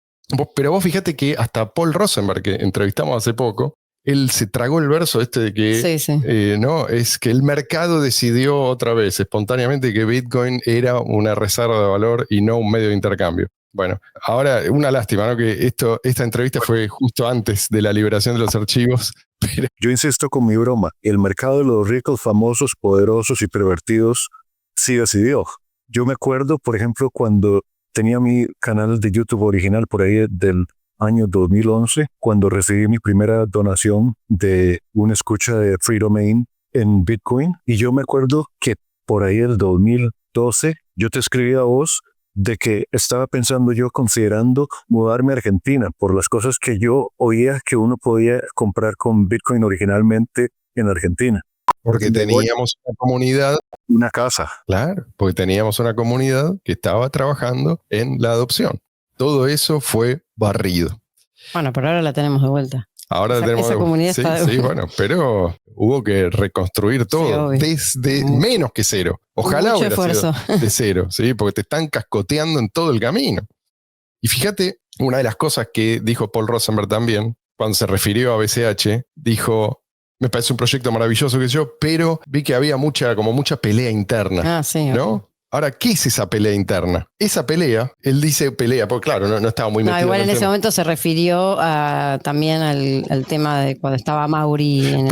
Pero vos fíjate que hasta Paul Rosenberg, que entrevistamos hace poco, él se tragó el verso de que no, es que el mercado decidió otra vez espontáneamente que Bitcoin era una reserva de valor y no un medio de intercambio. Bueno, ahora una lástima, ¿no? Que esta entrevista fue justo antes de la liberación de los archivos. Pero... Yo insisto con mi broma, el mercado de los ricos, famosos, poderosos y pervertidos sí decidió. Yo me acuerdo, por ejemplo, cuando tenía mi canal de YouTube original por ahí del año 2011, cuando recibí mi primera donación de una escucha de Free Domain en Bitcoin. Y yo me acuerdo que por ahí el 2012 yo te escribí a vos de que estaba pensando yo considerando mudarme a Argentina por las cosas que yo oía que uno podía comprar con Bitcoin originalmente en Argentina. Porque teníamos una comunidad. Una casa. Claro, porque teníamos una comunidad que estaba trabajando en la adopción. Todo eso fue barrido. Bueno, pero ahora la tenemos de vuelta. Ahora tenemos esa comunidad está de vuelta. Sí, bueno, pero hubo que reconstruir todo desde menos que cero. Ojalá hubiera sido de cero, ¿sí? Porque te están cascoteando en todo el camino. Y fíjate, una de las cosas que dijo Paul Rosenberg también, cuando se refirió a BCH, dijo: me parece un proyecto maravilloso que yo, pero vi que había mucha pelea interna. Ah, sí. ¿No? Ahora, ¿qué es esa pelea interna? Esa pelea, él dice pelea, porque claro, no estaba muy metido. Igual en ese momento se refirió también al tema de cuando estaba Mauri.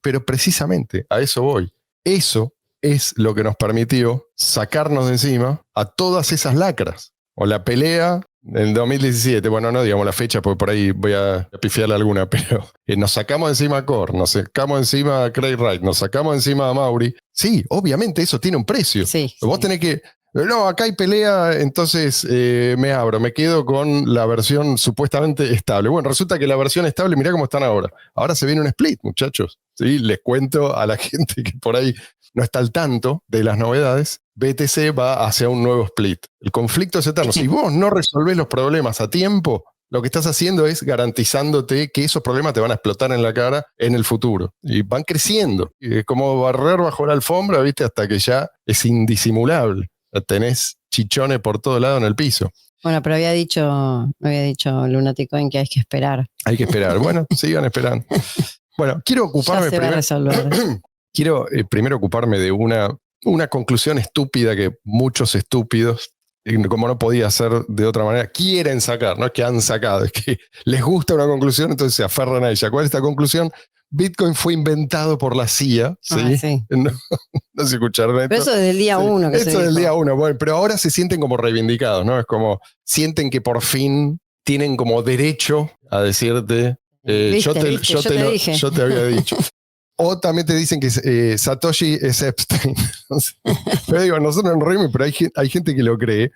Pero precisamente a eso voy. Eso es lo que nos permitió sacarnos de encima a todas esas lacras. O la pelea en 2017, bueno, no digamos la fecha porque por ahí voy a pifiarle alguna, pero nos sacamos encima a Core, nos sacamos encima a Craig Wright, nos sacamos encima a Mauri. Sí, obviamente eso tiene un precio. Sí, Vos tenés que... No, acá hay pelea, entonces me quedo con la versión supuestamente estable. Bueno, resulta que la versión estable, mirá cómo están ahora. Ahora se viene un split, muchachos. ¿Sí? Les cuento a la gente que por ahí no está al tanto de las novedades. BTC va hacia un nuevo split. El conflicto es eterno. Si vos no resolvés los problemas a tiempo, lo que estás haciendo es garantizándote que esos problemas te van a explotar en la cara en el futuro. Y van creciendo. Es como barrer bajo la alfombra, ¿viste? Hasta que ya es indisimulable. Tenés chichones por todo lado en el piso. Bueno, pero había dicho Lunaticoin que hay que esperar. Hay que esperar. Bueno, sigan esperando. Bueno, quiero ocuparme primero ocuparme de una conclusión estúpida que muchos estúpidos, como no podía ser de otra manera, quieren sacar, no es que han sacado, es que les gusta una conclusión, entonces se aferran a ella. ¿Cuál es esta conclusión? Bitcoin fue inventado por la CIA, ¿sí? Sí. No se escucharon esto. Pero eso desde el día 1. Eso desde el día 1, bueno, pero ahora se sienten como reivindicados, ¿no? Es como, sienten que por fin tienen como derecho a decirte, yo te había dicho. O también te dicen que Satoshi es Epstein. Pero digo, nosotros en Remy, pero hay gente que lo cree.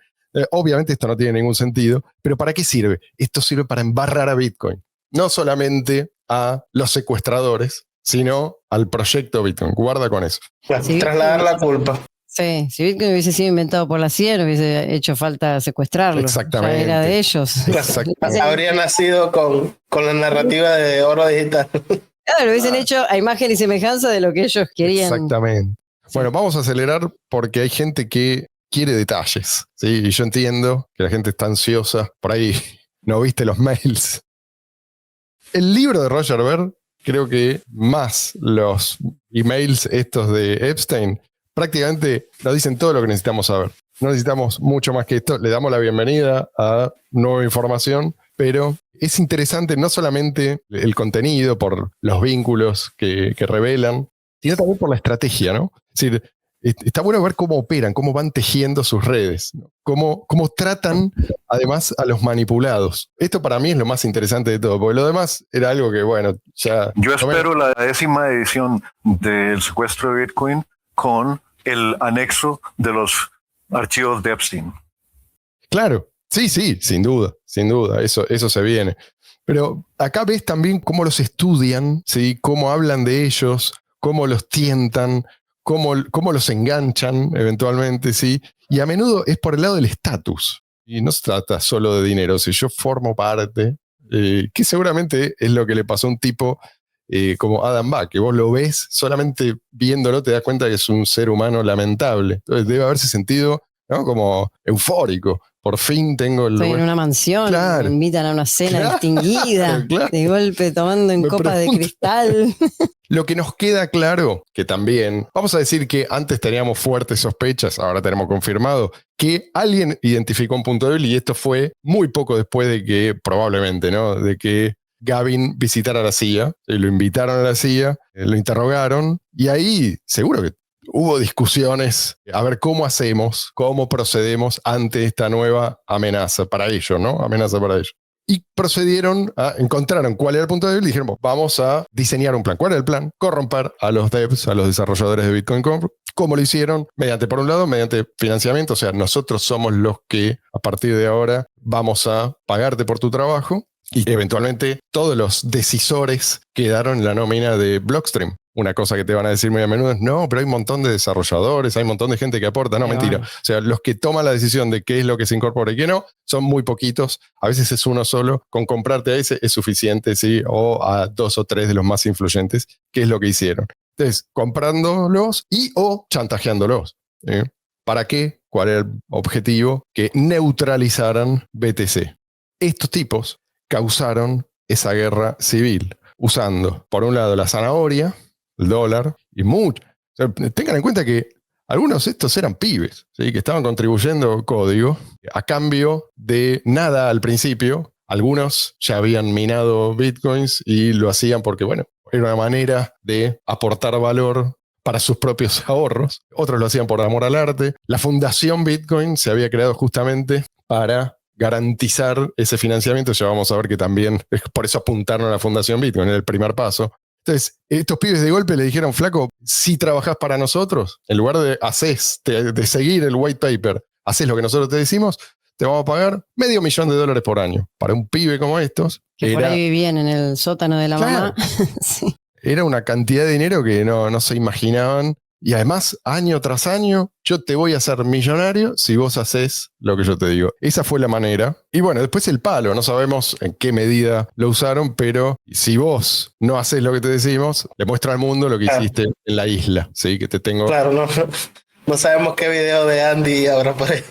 Obviamente esto no tiene ningún sentido, pero ¿para qué sirve? Esto sirve para embarrar a Bitcoin. No solamente a los secuestradores, sino al proyecto Bitcoin. Guarda con eso. Sí, trasladar la culpa. Sí, si Bitcoin hubiese sido inventado por la CIA, no hubiese hecho falta secuestrarlo. Exactamente. Ya era de ellos. Habría nacido con la narrativa de oro digital. Claro, lo hubiesen hecho a imagen y semejanza de lo que ellos querían. Exactamente. Bueno, vamos a acelerar porque hay gente que quiere detalles, ¿sí? Y yo entiendo que la gente está ansiosa. Por ahí no viste los mails. El libro de Roger Ver, creo que más los emails estos de Epstein, prácticamente nos dicen todo lo que necesitamos saber. No necesitamos mucho más que esto. Le damos la bienvenida a nueva información, pero es interesante no solamente el contenido por los vínculos que revelan, sino también por la estrategia, ¿no? Es decir, está bueno ver cómo operan, cómo van tejiendo sus redes, ¿no? Cómo tratan además a los manipulados. Esto para mí es lo más interesante de todo, porque lo demás era algo que, bueno, ya... Yo espero la 10ª edición del secuestro de Bitcoin con el anexo de los archivos de Epstein. Claro, sí, sin duda, eso se viene. Pero acá ves también cómo los estudian, ¿sí? Cómo hablan de ellos, cómo los tientan, cómo los enganchan eventualmente, ¿sí? Y a menudo es por el lado del estatus. Y no se trata solo de dinero. Si yo formo parte, que seguramente es lo que le pasó a un tipo como Adam Back, que vos lo ves, solamente viéndolo te das cuenta que es un ser humano lamentable. Entonces debe haberse sentido, ¿no? Como eufórico. Por fin tengo el... Estoy en una mansión, claro, me invitan a una cena distinguida, claro. de golpe tomando en copas de cristal. Lo que nos queda claro, que también, vamos a decir que antes teníamos fuertes sospechas, ahora tenemos confirmado, que alguien identificó un punto débil y esto fue muy poco después de que, probablemente, ¿no? De que Gavin visitara la CIA, lo invitaron a la CIA, lo interrogaron y ahí seguro que hubo discusiones a ver cómo hacemos, cómo procedemos ante esta nueva amenaza para ellos, ¿no? Amenaza para ellos. Y encontraron cuál era el punto débil y dijeron, vamos a diseñar un plan. ¿Cuál era el plan? Corromper a los devs, a los desarrolladores de Bitcoin. ¿Cómo lo hicieron? Por un lado, mediante financiamiento. O sea, nosotros somos los que a partir de ahora vamos a pagarte por tu trabajo. Y eventualmente todos los decisores quedaron en la nómina de Blockstream. Una cosa que te van a decir muy a menudo es, no, pero hay un montón de desarrolladores, hay un montón de gente que aporta. No, mentira. O sea, los que toman la decisión de qué es lo que se incorpora y qué no, son muy poquitos. A veces es uno solo. Con comprarte a ese es suficiente, ¿sí? O a 2 o 3 de los más influyentes, que es lo que hicieron. Entonces, comprándolos o chantajeándolos. ¿Para qué? ¿Cuál era el objetivo? Que neutralizaran BTC. Estos tipos causaron esa guerra civil, usando, por un lado, la zanahoria, el dólar, y mucho. O sea, tengan en cuenta que algunos de estos eran pibes, ¿sí? Que estaban contribuyendo código a cambio de nada al principio. Algunos ya habían minado bitcoins y lo hacían porque, bueno, era una manera de aportar valor para sus propios ahorros. Otros lo hacían por amor al arte. La fundación Bitcoin se había creado justamente para garantizar ese financiamiento. Ya vamos a ver que también, por eso apuntaron a la fundación Bitcoin, era el primer paso. Entonces, estos pibes de golpe le dijeron, flaco, si trabajás para nosotros, en lugar de seguir el white paper, haces lo que nosotros te decimos, te vamos a pagar $500,000 por año. Para un pibe como estos. Que por ahí vivían en el sótano de la mamá. Sí. Era una cantidad de dinero que no se imaginaban. Y además, año tras año, yo te voy a hacer millonario si vos haces lo que yo te digo. Esa fue la manera. Y bueno, después el palo. No sabemos en qué medida lo usaron, pero si vos no haces lo que te decimos, le muestra al mundo lo que hiciste en la isla. ¿Sí? Que te tengo... Claro, no sabemos qué video de Andy habrá por ahí.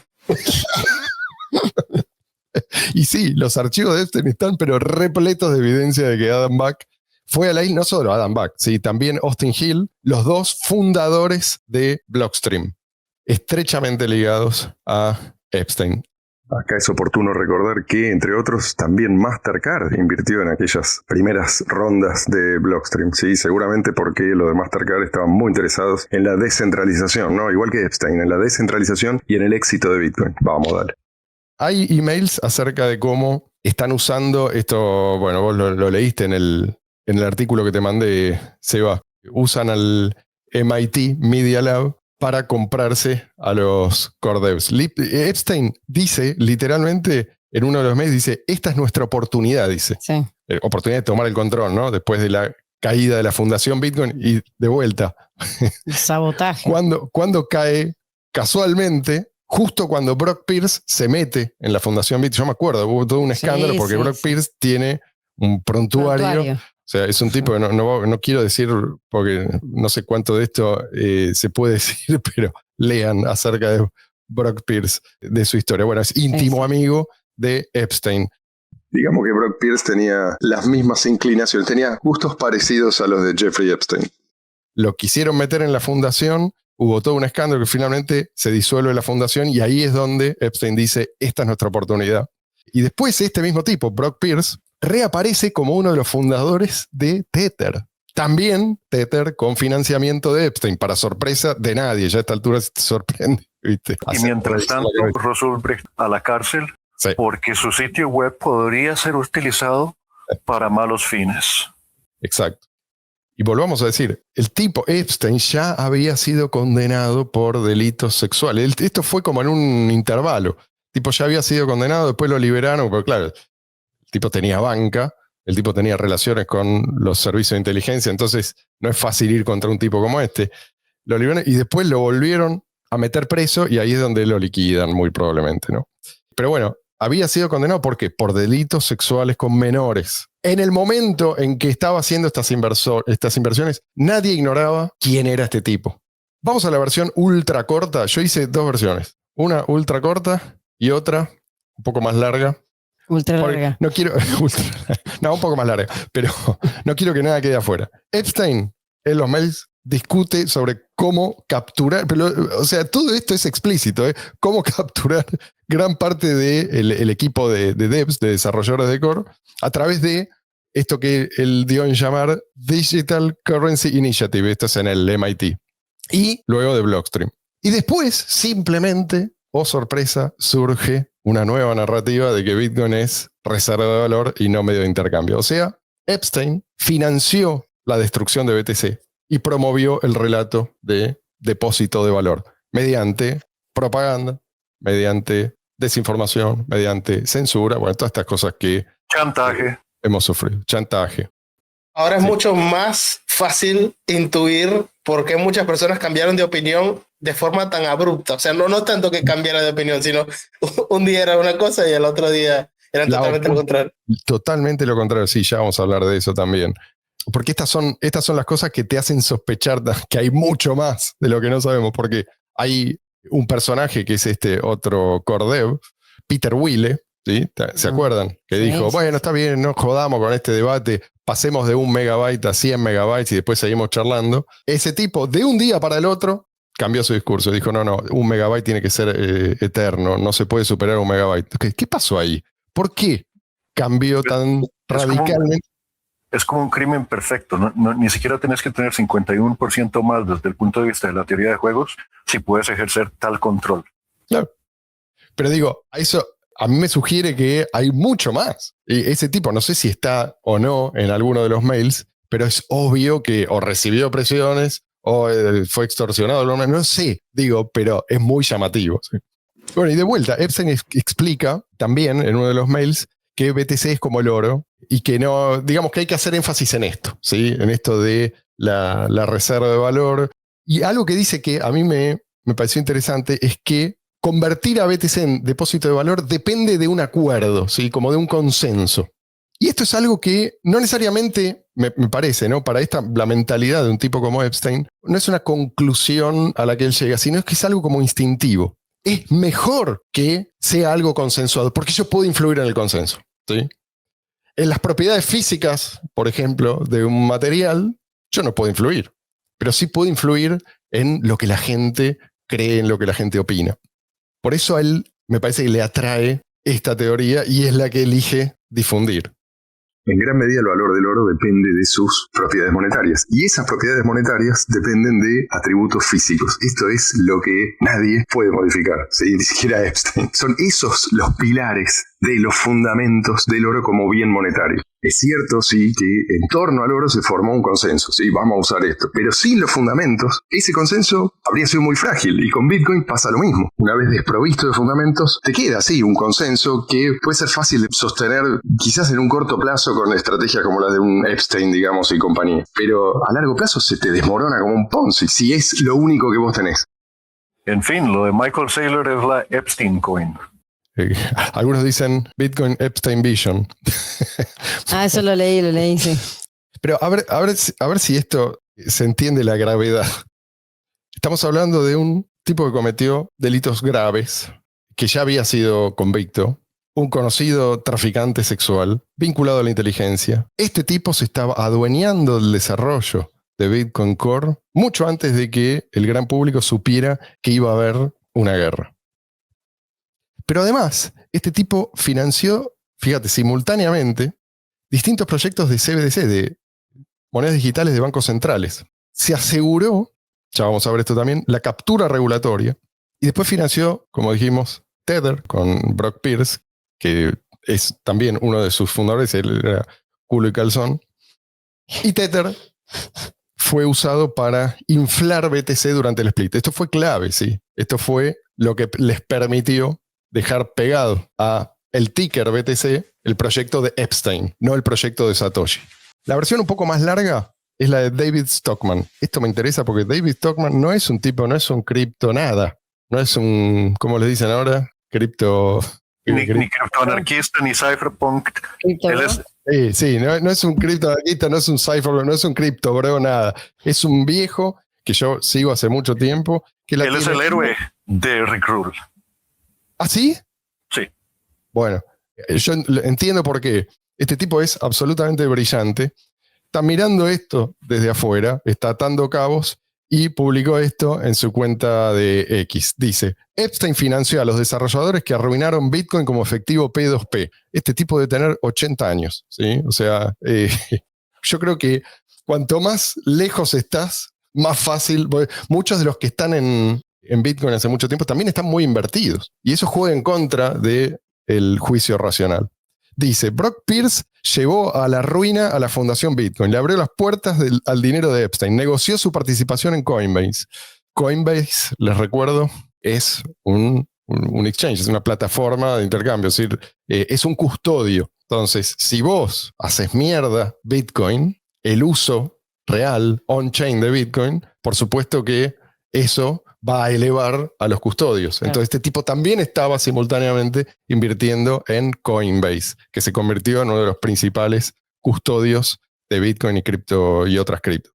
Y sí, los archivos de Epstein están pero repletos de evidencia de que Adam Back fue a la isla, no solo Adam Back, ¿sí? También Austin Hill, los dos fundadores de Blockstream, estrechamente ligados a Epstein. Acá es oportuno recordar que, entre otros, también Mastercard invirtió en aquellas primeras rondas de Blockstream, ¿sí? Seguramente porque los de Mastercard estaban muy interesados en la descentralización, ¿no? Igual que Epstein, en la descentralización y en el éxito de Bitcoin. Vamos, dale. Hay emails acerca de cómo están usando esto, bueno, vos lo leíste en el artículo que te mandé, Seba, usan al MIT Media Lab para comprarse a los core devs. Epstein dice, literalmente, en uno de los mails, dice, esta es nuestra oportunidad, dice. Sí. Oportunidad de tomar el control, ¿no? Después de la caída de la fundación Bitcoin y de vuelta. Sabotaje. Cuando cae casualmente, justo cuando Brock Pierce se mete en la fundación Bitcoin. Yo me acuerdo, hubo todo un escándalo porque Brock Pierce tiene un prontuario. O sea, es un tipo que no quiero decir, porque no sé cuánto de esto se puede decir, pero lean acerca de Brock Pierce, de su historia. Bueno, es íntimo amigo de Epstein. Digamos que Brock Pierce tenía las mismas inclinaciones, tenía gustos parecidos a los de Jeffrey Epstein. Lo quisieron meter en la fundación, hubo todo un escándalo que finalmente se disuelve la fundación y ahí es donde Epstein dice, esta es nuestra oportunidad. Y después este mismo tipo, Brock Pierce, reaparece como uno de los fundadores de Tether. También Tether con financiamiento de Epstein, para sorpresa de nadie. Ya a esta altura se te sorprende, ¿viste? Y mientras tanto, Ross Ulbricht a la cárcel, sí, porque su sitio web podría ser utilizado para malos fines. Exacto. Y volvamos a decir, el tipo Epstein ya había sido condenado por delitos sexuales. Esto fue como en un intervalo. El tipo ya había sido condenado, después lo liberaron, pero claro, el tipo tenía banca, el tipo tenía relaciones con los servicios de inteligencia, entonces no es fácil ir contra un tipo como este. Lo liberaron y después lo volvieron a meter preso y ahí es donde lo liquidan muy probablemente, ¿no? Pero bueno, había sido condenado ¿por qué? Por delitos sexuales con menores. En el momento en que estaba haciendo estas inversiones, nadie ignoraba quién era este tipo. Vamos a la versión ultra corta. Yo hice dos versiones. Una ultra corta y otra un poco más larga. Ultra larga. No quiero... no, un poco más larga. Pero no quiero que nada quede afuera. Epstein, en los mails, discute sobre cómo capturar... Pero, o sea, todo esto es explícito, ¿eh? Cómo capturar gran parte del equipo de devs, de desarrolladores de core, a través de esto que él dio en llamar Digital Currency Initiative. Esto es en el MIT. Y luego de Blockstream. Y después, simplemente, oh sorpresa, surge una nueva narrativa de que Bitcoin es reserva de valor y no medio de intercambio. O sea, Epstein financió la destrucción de BTC y promovió el relato de depósito de valor mediante propaganda, mediante desinformación, mediante censura, bueno, todas estas cosas que hemos sufrido. Chantaje. Ahora es mucho más fácil intuir por qué muchas personas cambiaron de opinión de forma tan abrupta. O sea, no tanto que cambiara de opinión, sino un día era una cosa y el otro día era totalmente lo contrario. Totalmente lo contrario, sí, ya vamos a hablar de eso también. Porque estas son las cosas que te hacen sospechar que hay mucho más de lo que no sabemos, porque hay un personaje que es este otro core dev, Peter Wille, ¿sí? ¿Se acuerdan? Que dijo, bueno, está bien, no jodamos con este debate, pasemos de 1 megabyte a 100 megabytes y después seguimos charlando. Ese tipo, de un día para el otro, cambió su discurso. Dijo, no, 1 megabyte tiene que ser eterno, no se puede superar 1 megabyte. ¿Qué pasó ahí? ¿Por qué cambió tan radicalmente? Es como un crimen perfecto, ni siquiera tenés que tener 51% más desde el punto de vista de la teoría de juegos si puedes ejercer tal control. Claro. Pero digo, eso a mí me sugiere que hay mucho más. Y ese tipo, no sé si está o no en alguno de los mails, pero es obvio que o recibió presiones o fue extorsionado, no sé, digo, pero es muy llamativo. ¿Sí? Bueno, y de vuelta, Epstein explica también en uno de los mails que BTC es como el oro y que no, digamos que hay que hacer énfasis en esto, ¿sí? En esto de la reserva de valor. Y algo que dice que a mí me pareció interesante es que convertir a BTC en depósito de valor depende de un acuerdo, ¿sí? Como de un consenso. Y esto es algo que no necesariamente, me parece, ¿no? Para la mentalidad de un tipo como Epstein, no es una conclusión a la que él llega, sino que es algo como instintivo. Es mejor que sea algo consensuado, porque yo puedo influir en el consenso, ¿sí? En las propiedades físicas, por ejemplo, de un material, yo no puedo influir, pero sí puedo influir en lo que la gente cree, en lo que la gente opina. Por eso a él me parece que le atrae esta teoría y es la que elige difundir. En gran medida el valor del oro depende de sus propiedades monetarias. Y esas propiedades monetarias dependen de atributos físicos. Esto es lo que nadie puede modificar, ¿sí? Ni siquiera Epstein. Son esos los pilares de los fundamentos del oro como bien monetario. Es cierto, sí, que en torno al oro se formó un consenso, sí, vamos a usar esto, pero sin los fundamentos, ese consenso habría sido muy frágil, y con Bitcoin pasa lo mismo. Una vez desprovisto de fundamentos, te queda, sí, un consenso que puede ser fácil de sostener, quizás en un corto plazo con estrategias como la de un Epstein, digamos, y compañía, pero a largo plazo se te desmorona como un Ponzi, si es lo único que vos tenés. En fin, lo de Michael Saylor es la Epstein Coin. Algunos dicen Bitcoin Epstein Vision. Eso lo leí, sí. Pero a ver si esto se entiende la gravedad. Estamos hablando de un tipo que cometió delitos graves, que ya había sido convicto, un conocido traficante sexual vinculado a la inteligencia. Este tipo se estaba adueñando del desarrollo de Bitcoin Core mucho antes de que el gran público supiera que iba a haber una guerra. Pero además, este tipo financió, fíjate, simultáneamente, distintos proyectos de CBDC, de monedas digitales de bancos centrales. Se aseguró, ya vamos a ver esto también, la captura regulatoria, y después financió, como dijimos, Tether con Brock Pierce, que es también uno de sus fundadores, él era culo y calzón, y Tether fue usado para inflar BTC durante el split. Esto fue clave, sí. Esto fue lo que les permitió dejar pegado a el ticker BTC el proyecto de Epstein, no el proyecto de Satoshi. La versión un poco más larga es la de David Stockman. Esto me interesa porque David Stockman no es un tipo, no es un cripto nada. No es un, ¿cómo le dicen ahora? Cripto... Ni criptoanarquista, ni cypherpunk. Él es, Sí, no es un criptoanarquista, no es un cypher, no es un cripto, bro, nada. Es un viejo que yo sigo hace mucho tiempo. Él es el héroe de Rick Rule. ¿Ah, sí? Sí. Bueno, yo entiendo por qué. Este tipo es absolutamente brillante. Está mirando esto desde afuera, está atando cabos y publicó esto en su cuenta de X. Dice, Epstein financió a los desarrolladores que arruinaron Bitcoin como efectivo P2P. Este tipo debe tener 80 años, ¿sí? O sea, yo creo que cuanto más lejos estás, más fácil. Muchos de los que están en Bitcoin hace mucho tiempo también están muy invertidos. Y eso juega en contra del juicio racional. Dice, Brock Pierce llevó a la ruina a la fundación Bitcoin, le abrió las puertas al dinero de Epstein, negoció su participación en Coinbase. Coinbase, les recuerdo, es un exchange, es una plataforma de intercambio, es decir, es un custodio. Entonces, si vos haces mierda Bitcoin, el uso real, on-chain de Bitcoin, por supuesto que eso va a elevar a los custodios. Entonces este tipo también estaba simultáneamente invirtiendo en Coinbase, que se convirtió en uno de los principales custodios de Bitcoin y cripto y otras cripto.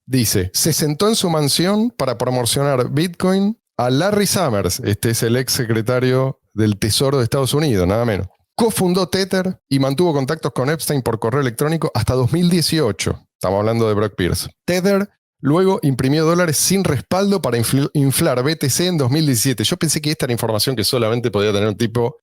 Dice, se sentó en su mansión para promocionar Bitcoin a Larry Summers, este es el ex secretario del Tesoro de Estados Unidos, nada menos. Cofundó Tether y mantuvo contactos con Epstein por correo electrónico hasta 2018. Estamos hablando de Brock Pierce. Tether luego imprimió dólares sin respaldo para inflar BTC en 2017. Yo pensé que esta era información que solamente podía tener un tipo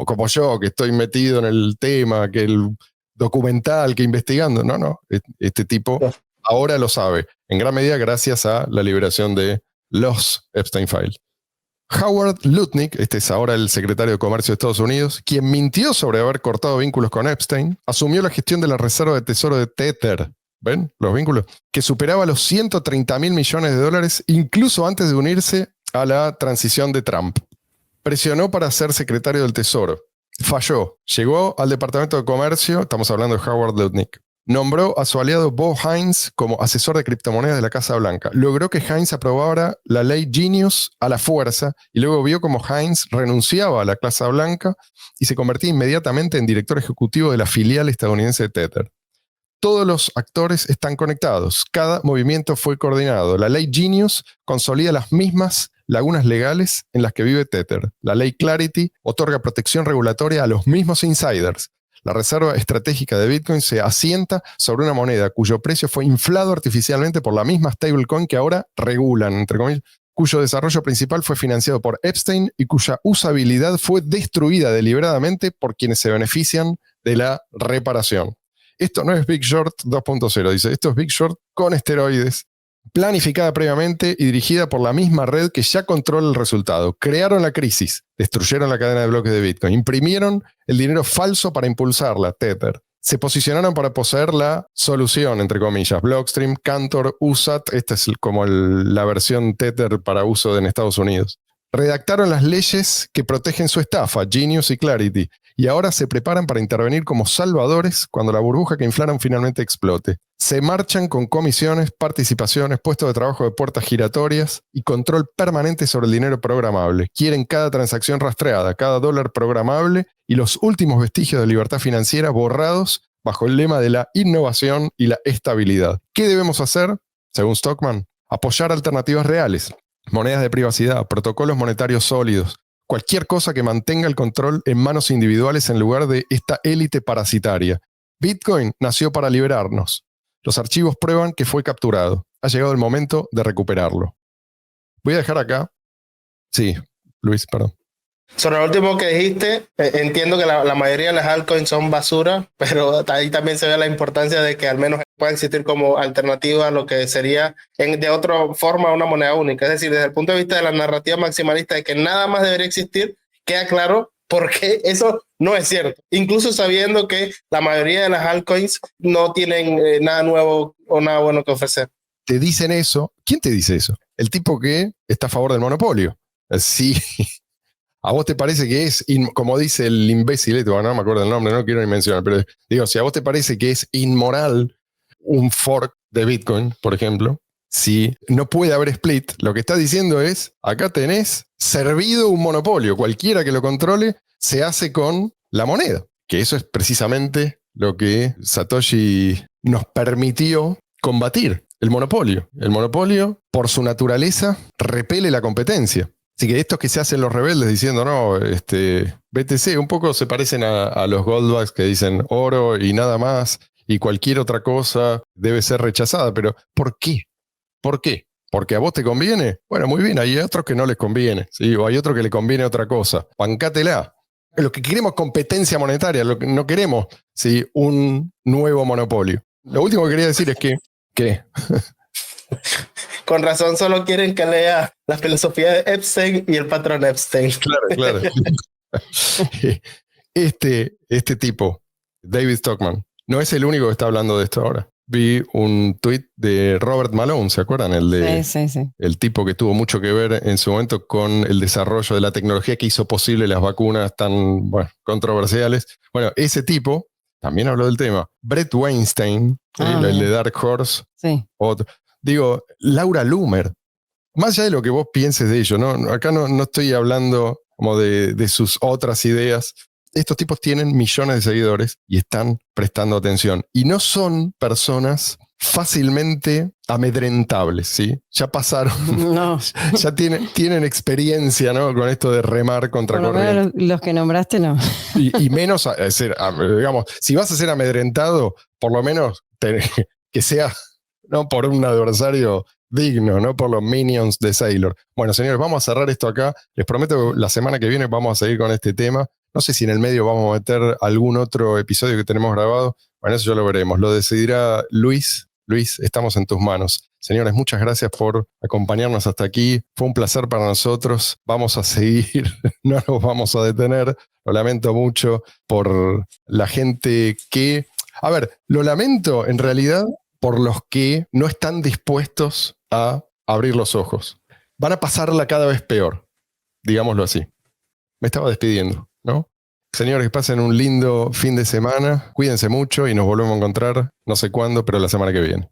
como yo, que estoy metido en el tema, que el documental, que investigando. No. Este tipo ahora lo sabe. En gran medida gracias a la liberación de los Epstein Files. Howard Lutnick, este es ahora el secretario de Comercio de Estados Unidos, quien mintió sobre haber cortado vínculos con Epstein, asumió la gestión de la Reserva de Tesoro de Tether. ¿Ven los vínculos? Que superaba los 130.000 millones de dólares incluso antes de unirse a la transición de Trump. Presionó para ser secretario del Tesoro. Falló. Llegó al Departamento de Comercio, estamos hablando de Howard Lutnick. Nombró a su aliado Bo Hines como asesor de criptomonedas de la Casa Blanca. Logró que Hines aprobara la ley Genius a la fuerza y luego vio como Hines renunciaba a la Casa Blanca y se convertía inmediatamente en director ejecutivo de la filial estadounidense de Tether. Todos los actores están conectados, cada movimiento fue coordinado. La ley Genius consolida las mismas lagunas legales en las que vive Tether. La ley Clarity otorga protección regulatoria a los mismos insiders. La reserva estratégica de Bitcoin se asienta sobre una moneda cuyo precio fue inflado artificialmente por la misma stablecoin que ahora regulan, entre comillas, cuyo desarrollo principal fue financiado por Epstein y cuya usabilidad fue destruida deliberadamente por quienes se benefician de la reparación. Esto no es Big Short 2.0, dice, esto es Big Short con esteroides planificada previamente y dirigida por la misma red que ya controla el resultado. Crearon la crisis, destruyeron la cadena de bloques de Bitcoin, imprimieron el dinero falso para impulsarla, Tether. Se posicionaron para poseer la solución, entre comillas, Blockstream, Cantor, USAT, esta es como la versión Tether para uso en Estados Unidos. Redactaron las leyes que protegen su estafa, Genius y Clarity, y ahora se preparan para intervenir como salvadores cuando la burbuja que inflaron finalmente explote. Se marchan con comisiones, participaciones, puestos de trabajo de puertas giratorias y control permanente sobre el dinero programable. Quieren cada transacción rastreada, cada dólar programable y los últimos vestigios de libertad financiera borrados bajo el lema de la innovación y la estabilidad. ¿Qué debemos hacer? Según Stockman, apoyar alternativas reales, monedas de privacidad, protocolos monetarios sólidos, cualquier cosa que mantenga el control en manos individuales en lugar de esta élite parasitaria. Bitcoin nació para liberarnos. Los archivos prueban que fue capturado. Ha llegado el momento de recuperarlo. Voy a dejar acá. Sí, Luis, perdón. Sobre lo último que dijiste, entiendo que la mayoría de las altcoins son basura, pero ahí también se ve la importancia de que al menos pueda existir como alternativa a lo que sería de otra forma una moneda única. Es decir, desde el punto de vista de la narrativa maximalista de que nada más debería existir, queda claro por qué eso no es cierto. Incluso sabiendo que la mayoría de las altcoins no tienen nada nuevo o nada bueno que ofrecer. Te dicen eso. ¿Quién te dice eso? El tipo que está a favor del monopolio. Sí. ¿A vos te parece que es, como dice el imbécil, no me acuerdo el nombre, no quiero ni mencionar, pero digo, si a vos te parece que es inmoral un fork de Bitcoin, por ejemplo, si no puede haber split, lo que está diciendo es, acá tenés servido un monopolio, cualquiera que lo controle se hace con la moneda, que eso es precisamente lo que Satoshi nos permitió combatir, el monopolio. El monopolio, por su naturaleza, repele la competencia. Así que estos que se hacen los rebeldes diciendo, no, BTC un poco se parecen a los goldbacks que dicen oro y nada más, y cualquier otra cosa debe ser rechazada. Pero ¿por qué? ¿Por qué? ¿Porque a vos te conviene? Bueno, muy bien, hay otros que no les conviene, ¿sí? O hay otro que le conviene otra cosa. Bancátela. Lo que queremos es competencia monetaria, lo que no queremos, ¿sí? Un nuevo monopolio. Lo último que quería decir es que... ¿Qué? Con razón solo quieren que lea la filosofía de Epstein y el patrón Epstein. Claro. Este tipo, David Stockman, no es el único que está hablando de esto ahora. Vi un tweet de Robert Malone, ¿se acuerdan? Sí. El tipo que tuvo mucho que ver en su momento con el desarrollo de la tecnología que hizo posible las vacunas tan controversiales. Bueno, ese tipo también habló del tema. Brett Weinstein, el de Dark Horse, sí. Otro. Digo, Laura Loomer, más allá de lo que vos pienses de ello, ¿no? Acá no estoy hablando como de sus otras ideas. Estos tipos tienen millones de seguidores y están prestando atención. Y no son personas fácilmente amedrentables, ¿sí? Ya pasaron, No. ya tienen experiencia, ¿no? Con esto de remar contra Por lo corriente. menos los que nombraste no. Y menos, digamos, si vas a ser amedrentado, por lo menos que sea... no por un adversario digno, no por los minions de Sailor. Bueno, señores, vamos a cerrar esto acá. Les prometo que la semana que viene vamos a seguir con este tema. No sé si en el medio vamos a meter algún otro episodio que tenemos grabado. Bueno, eso ya lo veremos. Lo decidirá Luis. Luis, estamos en tus manos. Señores, muchas gracias por acompañarnos hasta aquí. Fue un placer para nosotros. Vamos a seguir, no nos vamos a detener. Lo lamento mucho por la gente que... A ver, lo lamento en realidad... por los que no están dispuestos a abrir los ojos. Van a pasarla cada vez peor, digámoslo así. Me estaba despidiendo, ¿no? Señores, que pasen un lindo fin de semana, cuídense mucho y nos volvemos a encontrar, no sé cuándo, pero la semana que viene.